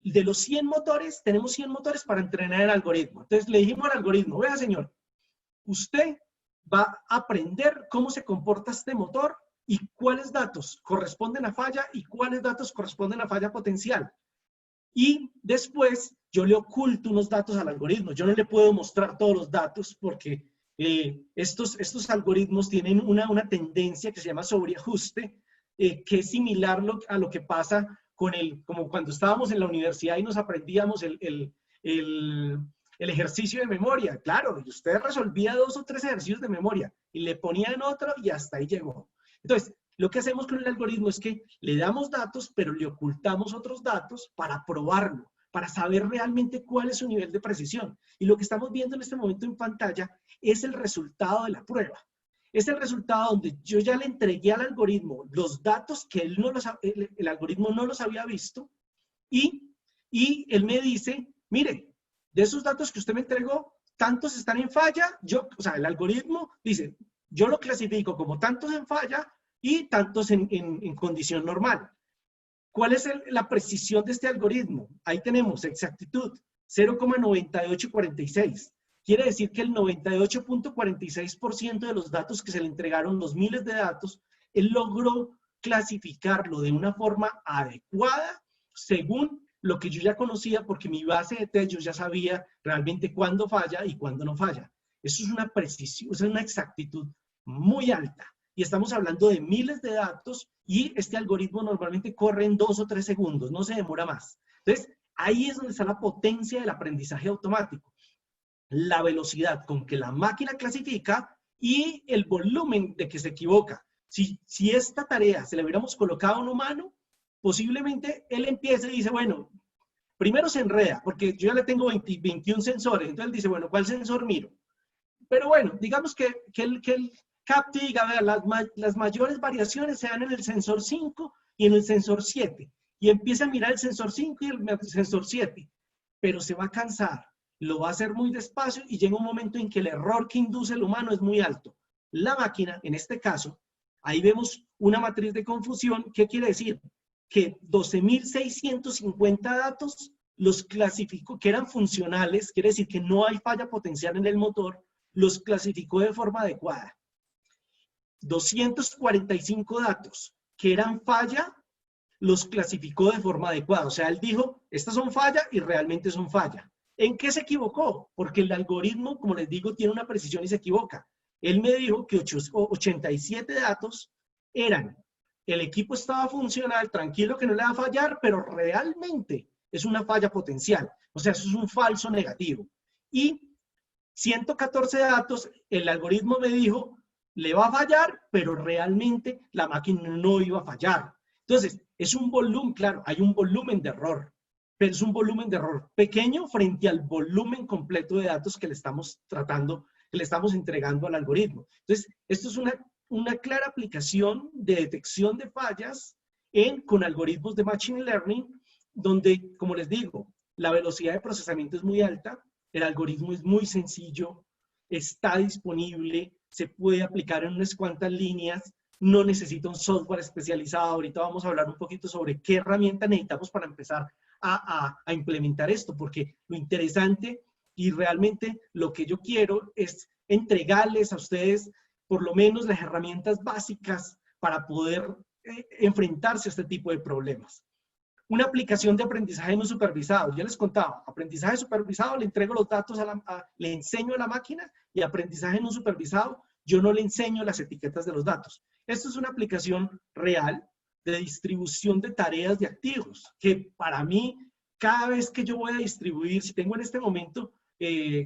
de los 100 motores, tenemos 100 motores para entrenar el algoritmo. Entonces, le dijimos al algoritmo, vea señor, usted va a aprender cómo se comporta este motor y cuáles datos corresponden a falla y cuáles datos corresponden a falla potencial. Y después yo le oculto unos datos al algoritmo. Yo no le puedo mostrar todos los datos porque estos algoritmos tienen una tendencia que se llama sobreajuste, que es similar a lo que pasa como cuando estábamos en la universidad y nos aprendíamos el ejercicio de memoria. Claro, y usted resolvía 2 o 3 ejercicios de memoria y le ponían otro y hasta ahí llegó. Entonces, lo que hacemos con el algoritmo es que le damos datos, pero le ocultamos otros datos para probarlo, para saber realmente cuál es su nivel de precisión. Y lo que estamos viendo en este momento en pantalla es el resultado de la prueba. Es el resultado donde yo ya le entregué al algoritmo los datos que el algoritmo no los había visto y él me dice, mire, de esos datos que usted me entregó, tantos están en falla. O sea, el algoritmo dice, yo lo clasifico como tantos en falla y tantos en condición normal. ¿Cuál es la precisión de este algoritmo? Ahí tenemos exactitud, 0,9846. Quiere decir que el 98.46% de los datos que se le entregaron, los miles de datos, él logró clasificarlo de una forma adecuada según lo que yo ya conocía, porque mi base de test yo ya sabía realmente cuándo falla y cuándo no falla. Eso es una precisión, es una exactitud muy alta. Y estamos hablando de miles de datos y este algoritmo normalmente corre en 2 o 3 segundos, no se demora más. Entonces, ahí es donde está la potencia del aprendizaje automático. La velocidad con que la máquina clasifica y el volumen de que se equivoca. Si esta tarea se la hubiéramos colocado a un humano, posiblemente él empiece y dice, bueno, primero se enreda, porque yo ya le tengo 21 sensores, entonces él dice, bueno, ¿cuál sensor miro? Pero bueno, digamos que él capte y diga, vea, las mayores variaciones se dan en el sensor 5 y en el sensor 7. Y empieza a mirar el sensor 5 y el sensor 7. Pero se va a cansar, lo va a hacer muy despacio y llega un momento en que el error que induce el humano es muy alto. La máquina, en este caso, ahí vemos una matriz de confusión. ¿Qué quiere decir? Que 12.650 datos los clasificó, que eran funcionales, quiere decir que no hay falla potencial en el motor, los clasificó de forma adecuada. 245 datos que eran falla, los clasificó de forma adecuada. O sea, él dijo, estas son falla y realmente son falla. ¿En qué se equivocó? Porque el algoritmo, como les digo, tiene una precisión y se equivoca. Él me dijo que 87 datos eran, el equipo estaba funcional, tranquilo que no le va a fallar, pero realmente es una falla potencial. O sea, eso es un falso negativo. Y 114 datos, el algoritmo me dijo, le va a fallar, pero realmente la máquina no iba a fallar. Entonces, es un volumen, claro, hay un volumen de error, pero es un volumen de error pequeño frente al volumen completo de datos que le estamos tratando, que le estamos entregando al algoritmo. Entonces, esto es una clara aplicación de detección de fallas con algoritmos de Machine Learning, donde, como les digo, la velocidad de procesamiento es muy alta, el algoritmo es muy sencillo, está disponible, se puede aplicar en unas cuantas líneas, no necesita un software especializado. Ahorita vamos a hablar un poquito sobre qué herramienta necesitamos para empezar a implementar esto, porque lo interesante y realmente lo que yo quiero es entregarles a ustedes por lo menos las herramientas básicas para poder enfrentarse a este tipo de problemas. Una aplicación de aprendizaje no supervisado. Ya les contaba, aprendizaje supervisado, le entrego los datos, le enseño a la máquina, y aprendizaje no supervisado, yo no le enseño las etiquetas de los datos. Esto es una aplicación real de distribución de tareas de activos, que para mí, cada vez que yo voy a distribuir, si tengo en este momento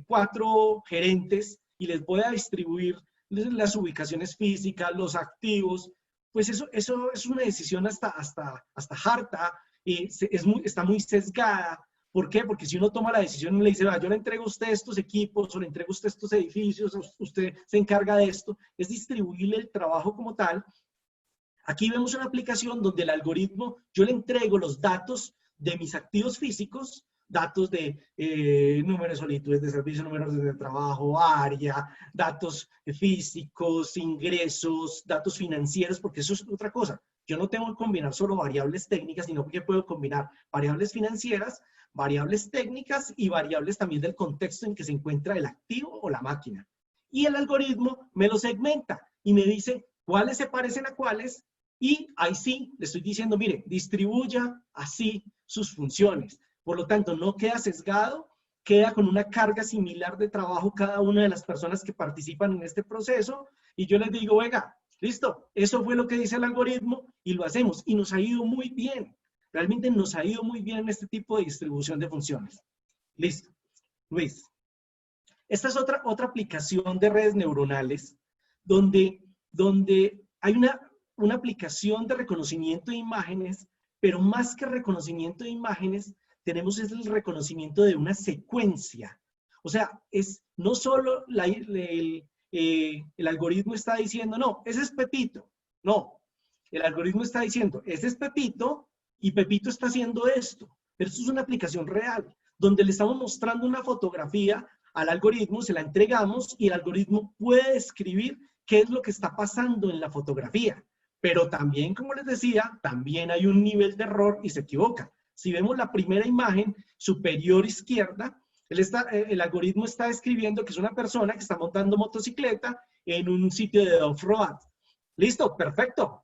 4 gerentes y les voy a distribuir las ubicaciones físicas, los activos, pues eso es una decisión hasta harta, está muy sesgada. ¿Por qué? Porque si uno toma la decisión y le dice, yo le entrego a usted estos equipos o le entrego a usted estos edificios, usted se encarga de esto, es distribuirle el trabajo como tal. Aquí vemos una aplicación donde el algoritmo, yo le entrego los datos de mis activos físicos, datos de número de solicitudes de servicio, números de trabajo, área, datos físicos, ingresos, datos financieros, porque eso es otra cosa. Yo no tengo que combinar solo variables técnicas, sino que puedo combinar variables financieras, variables técnicas y variables también del contexto en que se encuentra el activo o la máquina. Y el algoritmo me lo segmenta y me dice cuáles se parecen a cuáles, y ahí sí le estoy diciendo, mire, distribuya así sus funciones. Por lo tanto, no queda sesgado, queda con una carga similar de trabajo cada una de las personas que participan en este proceso, y yo les digo, venga, listo, eso fue lo que dice el algoritmo y lo hacemos, y nos ha ido muy bien. Realmente nos ha ido muy bien en este tipo de distribución de funciones. Listo. Luis. Esta es otra aplicación de redes neuronales donde hay una aplicación de reconocimiento de imágenes, pero más que reconocimiento de imágenes, tenemos el reconocimiento de una secuencia. O sea, no solo el algoritmo está diciendo, no, ese es Pepito. No, el algoritmo está diciendo, ese es Pepito y Pepito está haciendo esto. Pero esto es una aplicación real, donde le estamos mostrando una fotografía al algoritmo, se la entregamos y el algoritmo puede describir qué es lo que está pasando en la fotografía. Pero también, como les decía, también hay un nivel de error y se equivoca. Si vemos la primera imagen superior izquierda, el algoritmo está describiendo que es una persona que está montando motocicleta en un sitio de off-road. Listo, perfecto.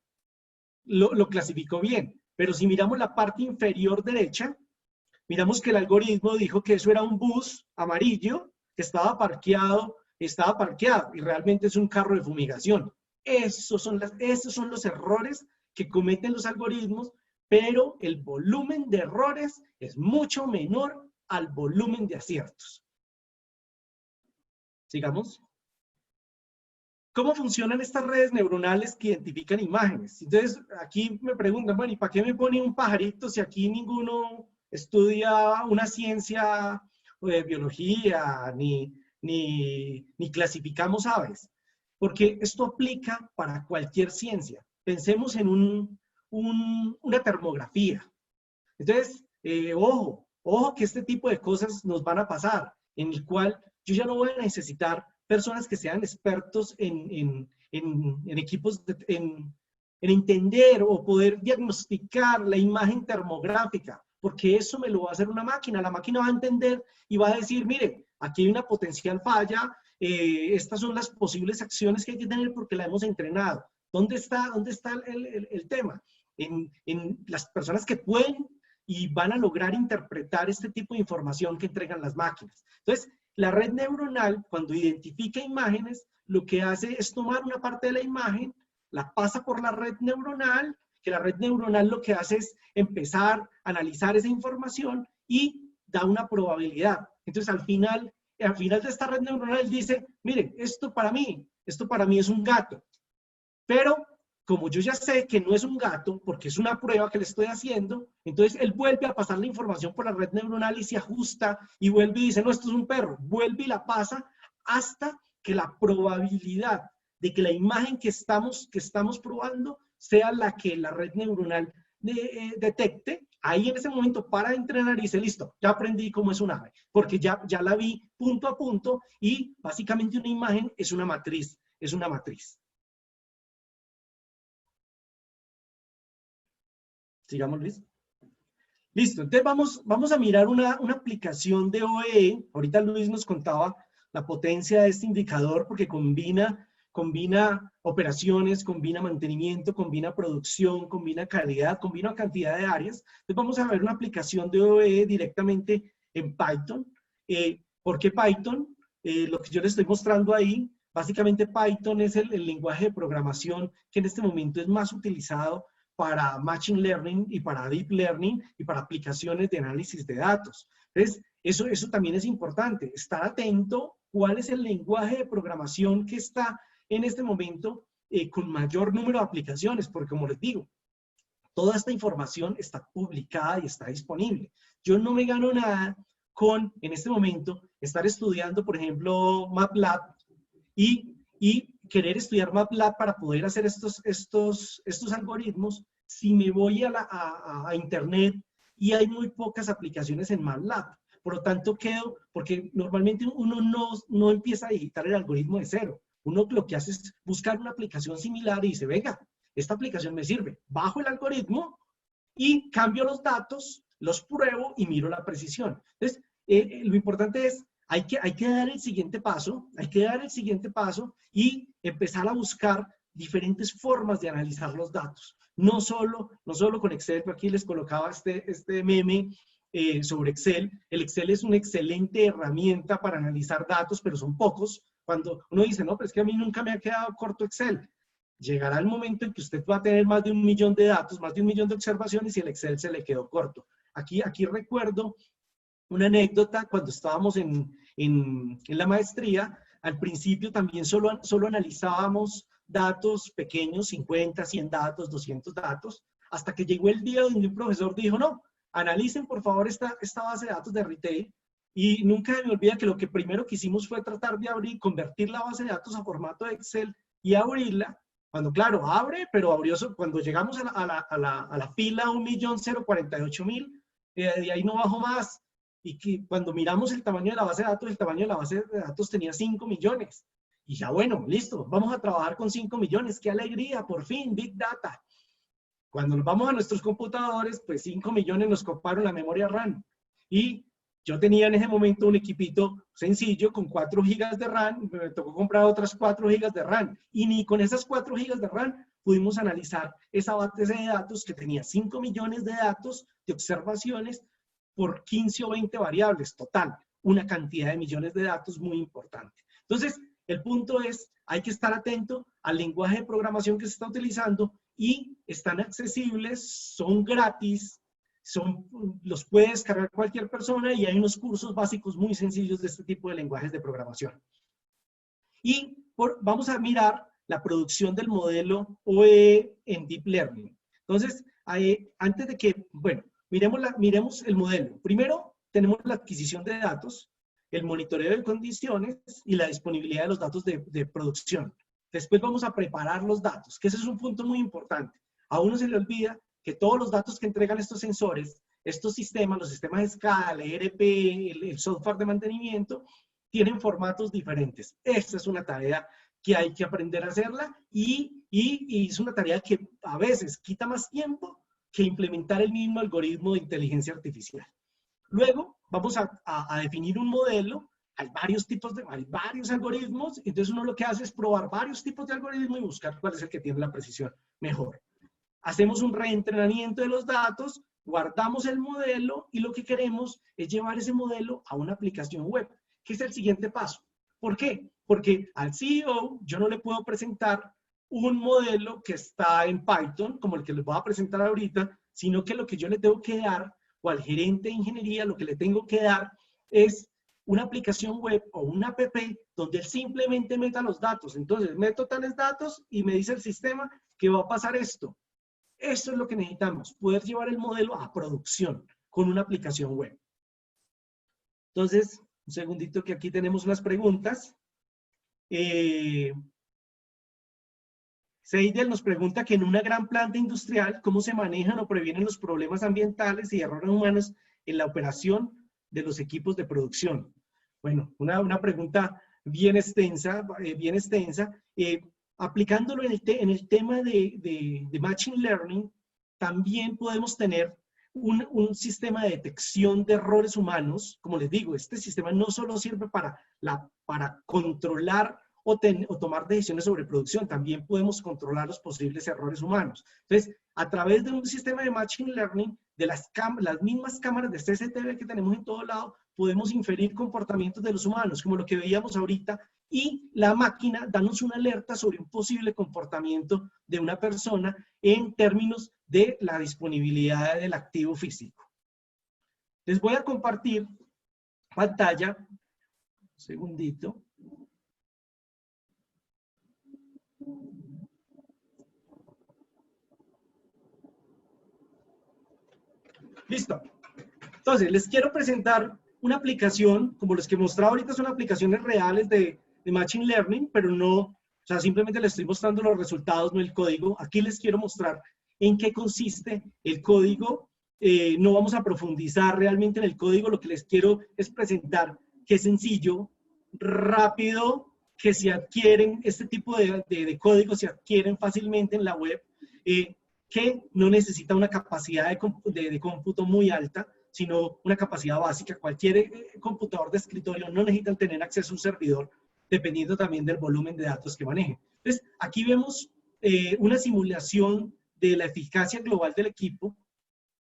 Lo clasificó bien. Pero si miramos la parte inferior derecha, miramos que el algoritmo dijo que eso era un bus amarillo que estaba parqueado y realmente es un carro de fumigación. Esos son los errores que cometen los algoritmos, pero el volumen de errores es mucho menor al volumen de aciertos. Sigamos. ¿Cómo funcionan estas redes neuronales que identifican imágenes? Entonces, aquí me preguntan, bueno, ¿y para qué me pone un pajarito si aquí ninguno estudia una ciencia de biología, ni clasificamos aves? Porque esto aplica para cualquier ciencia. Pensemos en una termografía. Entonces, ojo que este tipo de cosas nos van a pasar, en el cual yo ya no voy a necesitar personas que sean expertos en equipos, en entender o poder diagnosticar la imagen termográfica, porque eso me lo va a hacer una máquina. La máquina va a entender y va a decir, mire, aquí hay una potencial falla, estas son las posibles acciones que hay que tener porque la hemos entrenado. ¿Dónde está el tema? En las personas que pueden y van a lograr interpretar este tipo de información que entregan las máquinas. Entonces, la red neuronal, cuando identifica imágenes, lo que hace es tomar una parte de la imagen, la pasa por la red neuronal, que la red neuronal lo que hace es empezar a analizar esa información y da una probabilidad. Entonces, al final de esta red neuronal dice, mire, esto para mí es un gato. Pero como yo ya sé que no es un gato, porque es una prueba que le estoy haciendo, entonces él vuelve a pasar la información por la red neuronal y se ajusta y vuelve y dice, no, esto es un perro. Vuelve y la pasa hasta que la probabilidad de que la imagen que estamos probando sea la que la red neuronal detecte. Ahí en ese momento para de entrenar y dice, listo, ya aprendí cómo es un ave, porque ya la vi punto a punto y básicamente una imagen es una matriz, Sigamos, Luis. Listo, entonces vamos a mirar una aplicación de OE. Ahorita Luis nos contaba la potencia de este indicador porque combina operaciones, combina mantenimiento, combina producción, combina calidad, combina cantidad de áreas. Entonces vamos a ver una aplicación de OE directamente en Python. ¿Por qué Python? Lo que yo les estoy mostrando ahí, básicamente Python es el lenguaje de programación que en este momento es más utilizado para Machine Learning y para Deep Learning y para aplicaciones de análisis de datos. Entonces, Eso también es importante, estar atento cuál es el lenguaje de programación que está en este momento con mayor número de aplicaciones, porque como les digo, toda esta información está publicada y está disponible. Yo no me gano nada con, en este momento, estar estudiando, por ejemplo, MATLAB y querer estudiar MATLAB para poder hacer estos algoritmos si me voy a Internet y hay muy pocas aplicaciones en MATLAB. Por lo tanto, porque normalmente uno no empieza a digitar el algoritmo de cero. Uno lo que hace es buscar una aplicación similar y dice, venga, esta aplicación me sirve. Bajo el algoritmo y cambio los datos, los pruebo y miro la precisión. Entonces, lo importante es, hay que dar el siguiente paso, y empezar a buscar diferentes formas de analizar los datos. No solo con Excel, pero aquí les colocaba este meme sobre Excel. El Excel es una excelente herramienta para analizar datos, pero son pocos. Cuando uno dice, no, pero es que a mí nunca me ha quedado corto Excel. Llegará el momento en que usted va a tener más de 1 millón de datos, más de 1 millón de observaciones y el Excel se le quedó corto. Aquí recuerdo una anécdota cuando estábamos en la maestría. Al principio también solo analizábamos datos pequeños, 50, 100 datos, 200 datos, hasta que llegó el día donde un profesor dijo, no, analicen por favor esta base de datos de retail. Y nunca me olvida que lo que primero que hicimos fue tratar de convertir la base de datos a formato de Excel y abrirla. Cuando, claro, abre, pero abrió, cuando llegamos a la fila 1.048.000, de ahí no bajó más. Y que cuando miramos el tamaño de la base de datos, el tamaño de la base de datos tenía 5 millones. Y ya, bueno, listo, vamos a trabajar con 5 millones. ¡Qué alegría! Por fin, Big Data. Cuando nos vamos a nuestros computadores, pues 5 millones nos coparon la memoria RAM. Y yo tenía en ese momento un equipito sencillo con 4 gigas de RAM, me tocó comprar otras 4 gigas de RAM. Y ni con esas 4 gigas de RAM pudimos analizar esa base de datos que tenía 5 millones de datos de observaciones por 15 o 20 variables. Total, una cantidad de millones de datos muy importante. Entonces, el punto es, hay que estar atento al lenguaje de programación que se está utilizando y están accesibles, son gratis, los puede descargar cualquier persona y hay unos cursos básicos muy sencillos de este tipo de lenguajes de programación. Y vamos a mirar la producción del modelo OE en Deep Learning. Entonces, antes de que, bueno, miremos el modelo. Primero, tenemos la adquisición de datos, el monitoreo de condiciones y la disponibilidad de los datos de producción. Después vamos a preparar los datos, que ese es un punto muy importante. A uno se le olvida que todos los datos que entregan estos sensores, estos sistemas, los sistemas de escala, ERP, el software de mantenimiento, tienen formatos diferentes. Esta es una tarea que hay que aprender a hacerla y es una tarea que a veces quita más tiempo que implementar el mismo algoritmo de inteligencia artificial. Luego vamos a definir un modelo. Hay varios algoritmos, entonces uno lo que hace es probar varios tipos de algoritmos y buscar cuál es el que tiene la precisión mejor. Hacemos un reentrenamiento de los datos, guardamos el modelo y lo que queremos es llevar ese modelo a una aplicación web, que es el siguiente paso. ¿Por qué? Porque al CEO yo no le puedo presentar un modelo que está en Python, como el que les voy a presentar ahorita, sino que lo que yo le tengo que dar, o al gerente de ingeniería, lo que le tengo que dar es una aplicación web o una app donde él simplemente meta los datos. Entonces, meto tales datos y me dice el sistema que va a pasar esto. Eso es lo que necesitamos, poder llevar el modelo a producción con una aplicación web. Entonces, un segundito que aquí tenemos unas preguntas. Seidel nos pregunta que en una gran planta industrial, ¿cómo se manejan o previenen los problemas ambientales y errores humanos en la operación de los equipos de producción? Bueno, una pregunta bien extensa, aplicándolo en el tema de Machine Learning, también podemos tener un sistema de detección de errores humanos. Como les digo, este sistema no solo sirve para controlar o tomar decisiones sobre producción, también podemos controlar los posibles errores humanos. Entonces, a través de un sistema de Machine Learning, de las mismas cámaras de CCTV que tenemos en todo lado, podemos inferir comportamientos de los humanos, como lo que veíamos ahorita, y la máquina danos una alerta sobre un posible comportamiento de una persona en términos de la disponibilidad del activo físico. Les voy a compartir pantalla. Un segundito. Listo. Entonces, les quiero presentar una aplicación, como los que mostré ahorita son aplicaciones reales de Machine Learning, pero no, o sea, simplemente les estoy mostrando los resultados, no el código. Aquí les quiero mostrar en qué consiste el código. No vamos a profundizar realmente en el código, lo que les quiero es presentar que es sencillo, rápido, que se adquieren, este tipo de códigos se adquieren fácilmente en la web, que no necesita una capacidad de cómputo muy alta, sino una capacidad básica. Cualquier computador de escritorio no necesita tener acceso a un servidor, dependiendo también del volumen de datos que maneje. Entonces, aquí vemos una simulación de la eficacia global del equipo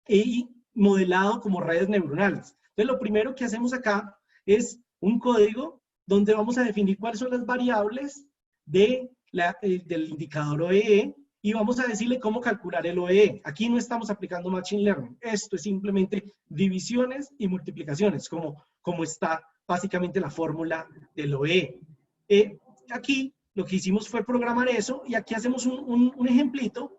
y modelado como redes neuronales. Entonces, lo primero que hacemos acá es un código donde vamos a definir cuáles son las variables del indicador OEE, y vamos a decirle cómo calcular el OEE. Aquí no estamos aplicando Machine Learning. Esto es simplemente divisiones y multiplicaciones, como está básicamente la fórmula del OEE. Aquí lo que hicimos fue programar eso, y aquí hacemos un ejemplito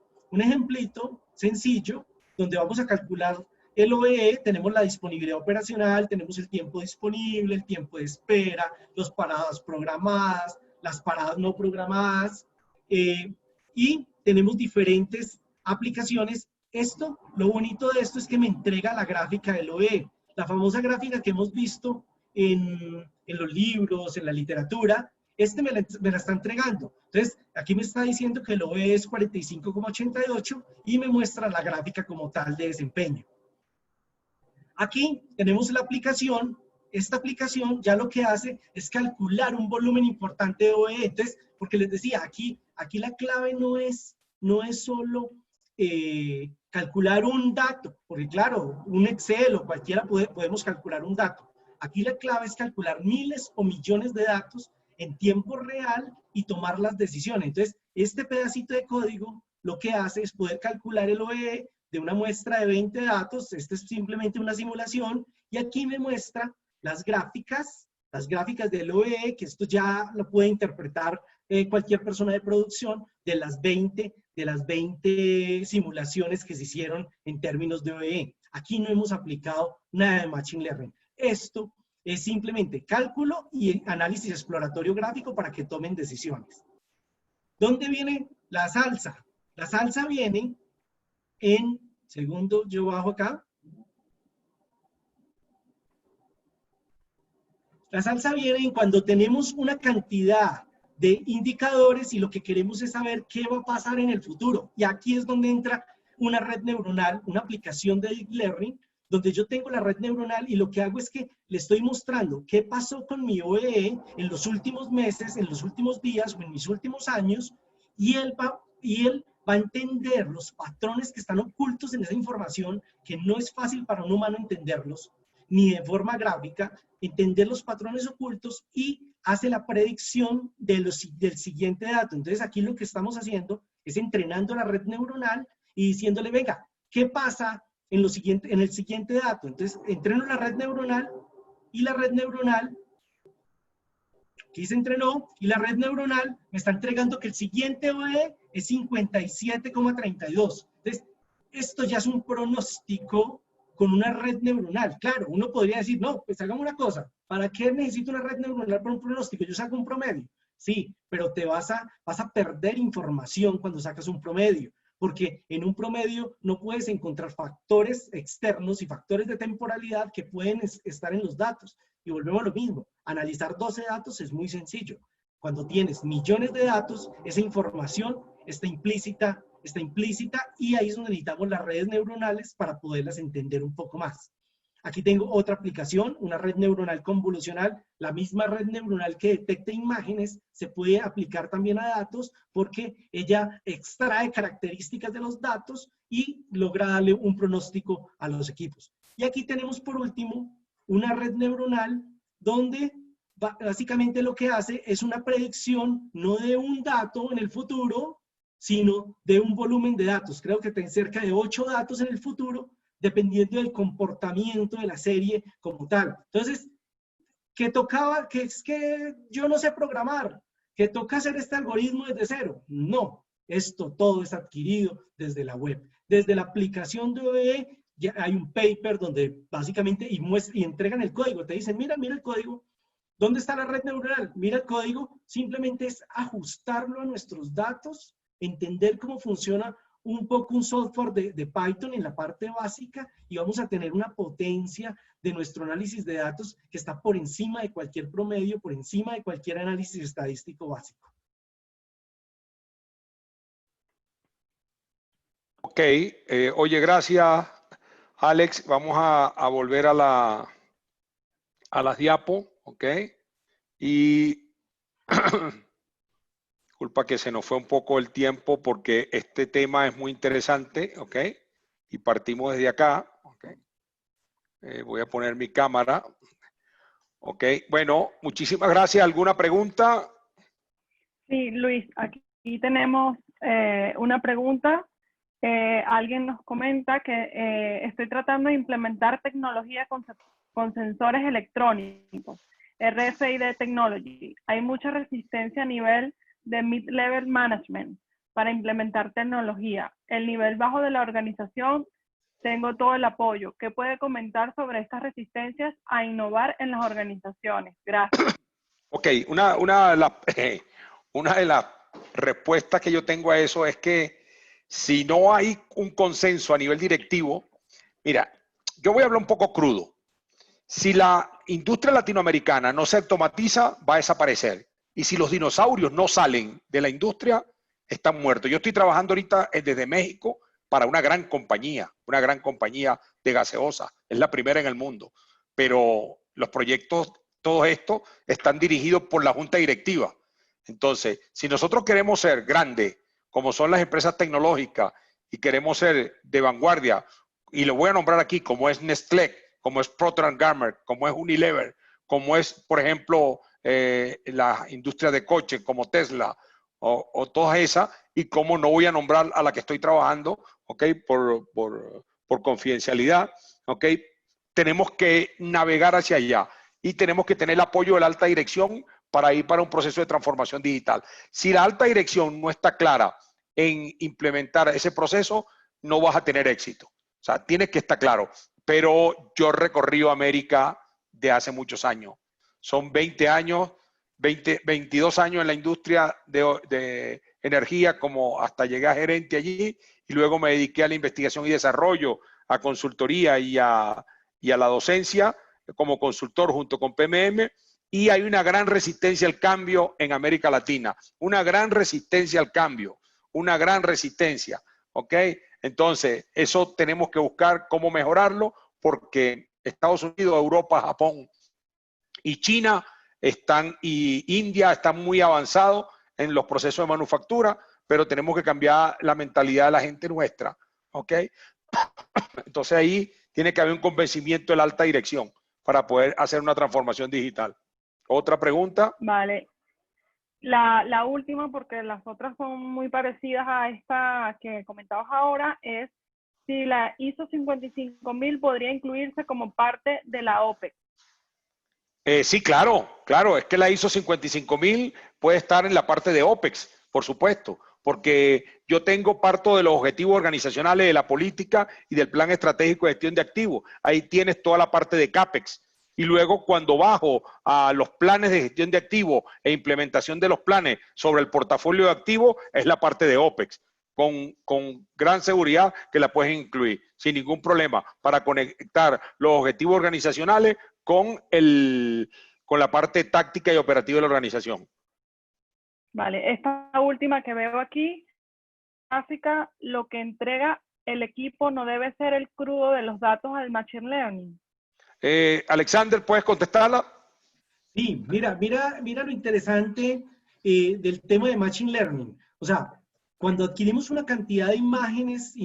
sencillo, donde vamos a calcular el OEE. Tenemos la disponibilidad operacional, tenemos el tiempo disponible, el tiempo de espera, las paradas programadas, las paradas no programadas, y tenemos diferentes aplicaciones. Lo bonito de esto es que me entrega la gráfica del OEE, la famosa gráfica que hemos visto en los libros, en la literatura. Me la está entregando. Entonces, aquí me está diciendo que el OEE es 45,88 y me muestra la gráfica como tal de desempeño. Aquí tenemos la aplicación. Esta aplicación ya lo que hace es calcular un volumen importante de OEE. Entonces, porque les decía, aquí la clave no es solo calcular un dato, porque claro, un Excel o cualquiera podemos calcular un dato. Aquí la clave es calcular miles o millones de datos en tiempo real y tomar las decisiones. Entonces, este pedacito de código lo que hace es poder calcular el OEE de una muestra de 20 datos. Esta es simplemente una simulación, y aquí me muestra las gráficas del OEE, que esto ya lo puede interpretar cualquier persona de producción, de las 20 simulaciones que se hicieron en términos de OEE. Aquí no hemos aplicado nada de Machine Learning. Esto es simplemente cálculo y análisis exploratorio gráfico para que tomen decisiones. ¿Dónde viene la salsa? La salsa viene en, segundo, yo bajo acá. La salsa viene en cuando tenemos una cantidad de indicadores y lo que queremos es saber qué va a pasar en el futuro. Y aquí es donde entra una red neuronal, una aplicación de Deep Learning, donde yo tengo la red neuronal y lo que hago es que le estoy mostrando qué pasó con mi OEE en los últimos meses, en los últimos días o en mis últimos años, y él va a entender los patrones que están ocultos en esa información, que no es fácil para un humano entenderlos, ni de forma gráfica, entender los patrones ocultos, y hace la predicción del siguiente dato. Entonces aquí lo que estamos haciendo es entrenando la red neuronal y diciéndole, venga, ¿qué pasa en el siguiente dato? Entonces entreno la red neuronal, y la red neuronal, aquí se entrenó, y la red neuronal me está entregando que el siguiente OE es 57,32. Entonces, esto ya es un pronóstico con una red neuronal. Claro, uno podría decir, no, pues hagamos una cosa, ¿para qué necesito una red neuronal para un pronóstico? Yo saco un promedio. Sí, pero te vas a perder información cuando sacas un promedio, porque en un promedio no puedes encontrar factores externos y factores de temporalidad que pueden estar en los datos. Y volvemos a lo mismo, analizar 12 datos es muy sencillo. Cuando tienes millones de datos, esa información está implícita, y ahí es donde necesitamos las redes neuronales para poderlas entender un poco más. Aquí tengo otra aplicación, una red neuronal convolucional. La misma red neuronal que detecta imágenes se puede aplicar también a datos, porque ella extrae características de los datos y logra darle un pronóstico a los equipos. Y aquí tenemos por último una red neuronal donde básicamente lo que hace es una predicción no de un dato en el futuro, sino de un volumen de datos. Creo que tiene cerca de 8 datos en el futuro, dependiendo del comportamiento de la serie como tal. Entonces, que tocaba, que es que yo no sé programar, que toca hacer este algoritmo desde cero. No, esto todo es adquirido desde la web. Desde la aplicación de OBE ya hay un paper donde básicamente y entregan el código. Te dicen, mira el código. ¿Dónde está la red neuronal? Mira el código. Simplemente es ajustarlo a nuestros datos, entender cómo funciona un poco un software de Python en la parte básica y vamos a tener una potencia de nuestro análisis de datos que está por encima de cualquier promedio, por encima de cualquier análisis estadístico básico. Ok, oye, gracias, Alex. Vamos a volver a las diapos, ok. Y disculpa que se nos fue un poco el tiempo porque este tema es muy interesante, ok. Y partimos desde acá, ok. Voy a poner mi cámara, ok. Bueno, muchísimas gracias. ¿Alguna pregunta? Sí, Luis, aquí tenemos una pregunta. Alguien nos comenta que estoy tratando de implementar tecnología con sensores electrónicos, RFID Technology. Hay mucha resistencia a nivel de mid-level management para implementar tecnología. El nivel bajo de la organización, tengo todo el apoyo. ¿Qué puede comentar sobre estas resistencias a innovar en las organizaciones? Gracias. Ok, una de las respuestas que yo tengo a eso es que si no hay un consenso a nivel directivo, mira, yo voy a hablar un poco crudo. Si la industria latinoamericana no se automatiza, va a desaparecer. Y si los dinosaurios no salen de la industria, están muertos. Yo estoy trabajando ahorita desde México para una gran compañía de gaseosa. Es la primera en el mundo. Pero los proyectos, todos estos, están dirigidos por la junta directiva. Entonces, si nosotros queremos ser grandes, como son las empresas tecnológicas, y queremos ser de vanguardia, y lo voy a nombrar aquí, como es Nestlé, como es Procter & Gamble, como es Unilever, como es, por ejemplo, la industria de coches, como Tesla, o todas esas, y como no voy a nombrar a la que estoy trabajando, ¿ok? Por confidencialidad, ¿ok? Tenemos que navegar hacia allá y tenemos que tener el apoyo de la alta dirección para ir para un proceso de transformación digital. Si la alta dirección no está clara en implementar ese proceso, no vas a tener éxito. O sea, tienes que estar claro. Pero yo he recorrido América de hace muchos años. Son 20 años, 22 años en la industria de energía, como hasta llegué a gerente allí, y luego me dediqué a la investigación y desarrollo, a consultoría y a la docencia como consultor junto con PMM, y hay una gran resistencia al cambio en América Latina, una gran resistencia al cambio, una gran resistencia, ¿ok? Entonces, eso tenemos que buscar cómo mejorarlo, porque Estados Unidos, Europa, Japón y China y India están muy avanzados en los procesos de manufactura, pero tenemos que cambiar la mentalidad de la gente nuestra, ¿ok? Entonces ahí tiene que haber un convencimiento de la alta dirección para poder hacer una transformación digital. ¿Otra pregunta? Vale. La última, porque las otras son muy parecidas a esta que comentabas ahora, es si la ISO 55000 podría incluirse como parte de la OPEX. Sí, claro, es que la ISO 55000 puede estar en la parte de OPEX, por supuesto, porque yo tengo parto de los objetivos organizacionales de la política y del plan estratégico de gestión de activos. Ahí tienes toda la parte de CAPEX. Y luego cuando bajo a los planes de gestión de activos e implementación de los planes sobre el portafolio de activos, es la parte de OPEX. Con gran seguridad que la puedes incluir, sin ningún problema, para conectar los objetivos organizacionales con la parte táctica y operativa de la organización. Vale, esta última que veo aquí, básica, lo que entrega el equipo no debe ser el crudo de los datos al Machine Learning. Alexander, ¿puedes contestarla? Sí, mira lo interesante del tema de Machine Learning. O sea, cuando adquirimos una cantidad de imágenes,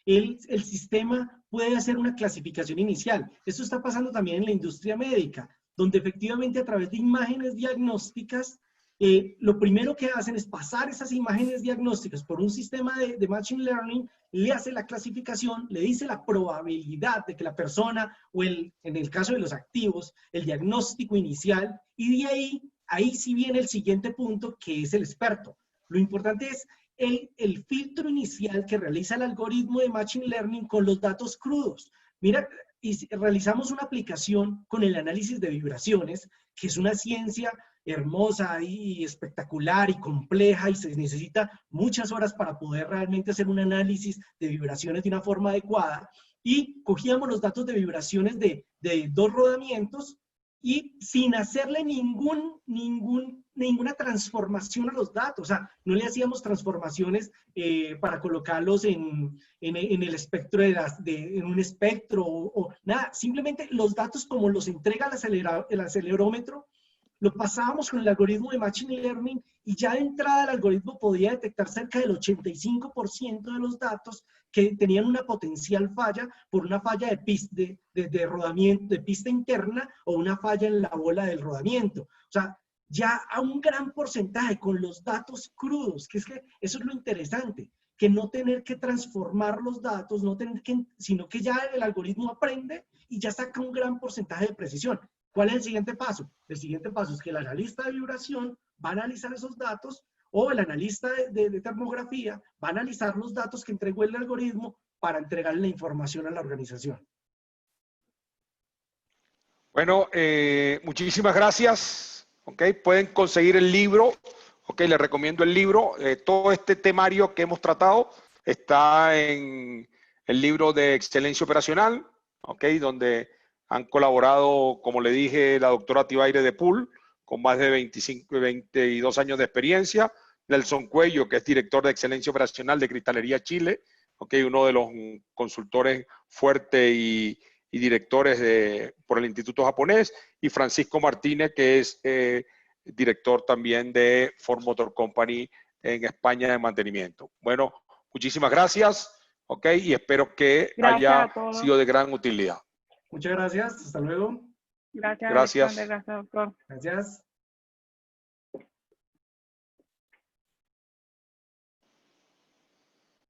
el sistema puede hacer una clasificación inicial. Esto está pasando también en la industria médica, donde efectivamente a través de imágenes diagnósticas lo primero que hacen es pasar esas imágenes diagnósticas por un sistema de Machine Learning, le hace la clasificación, le dice la probabilidad de que la persona, o en el caso de los activos, el diagnóstico inicial, y de ahí sí viene el siguiente punto, que es el experto. Lo importante es el filtro inicial que realiza el algoritmo de Machine Learning con los datos crudos. Mira, y realizamos una aplicación con el análisis de vibraciones, que es una ciencia hermosa y espectacular y compleja, y se necesita muchas horas para poder realmente hacer un análisis de vibraciones de una forma adecuada. Y cogíamos los datos de vibraciones de 2 rodamientos y sin hacerle ninguna transformación a los datos. O sea, no le hacíamos transformaciones para colocarlos en el espectro en un espectro o nada. Simplemente los datos como los entrega el acelerómetro, lo pasábamos con el algoritmo de Machine Learning y ya de entrada el algoritmo podía detectar cerca del 85% de los datos que tenían una potencial falla por una falla de rodamiento, de pista interna, o una falla en la bola del rodamiento. O sea, ya a un gran porcentaje con los datos crudos, que eso es lo interesante, que no tener que transformar los datos, sino que ya el algoritmo aprende y ya saca un gran porcentaje de precisión. ¿Cuál es el siguiente paso? El siguiente paso es que el analista de vibración va a analizar esos datos, o el analista de termografía va a analizar los datos que entregó el algoritmo para entregarle la información a la organización. Bueno, muchísimas gracias. Okay, pueden conseguir el libro. Okay, les recomiendo el libro. Todo este temario que hemos tratado está en el libro de Excelencia Operacional, okay, donde han colaborado, como le dije, la doctora Tibaire de Pool, con más de 22 años de experiencia. Nelson Cuello, que es director de Excelencia Operacional de Cristalería Chile, okay, uno de los consultores fuertes y directores por el Instituto Japonés, y Francisco Martínez, que es director también de Ford Motor Company en España de mantenimiento. Bueno, muchísimas gracias, okay, y espero que haya sido de gran utilidad. Muchas gracias, hasta luego. Gracias. Gracias. Alexander, gracias, doctor. Gracias.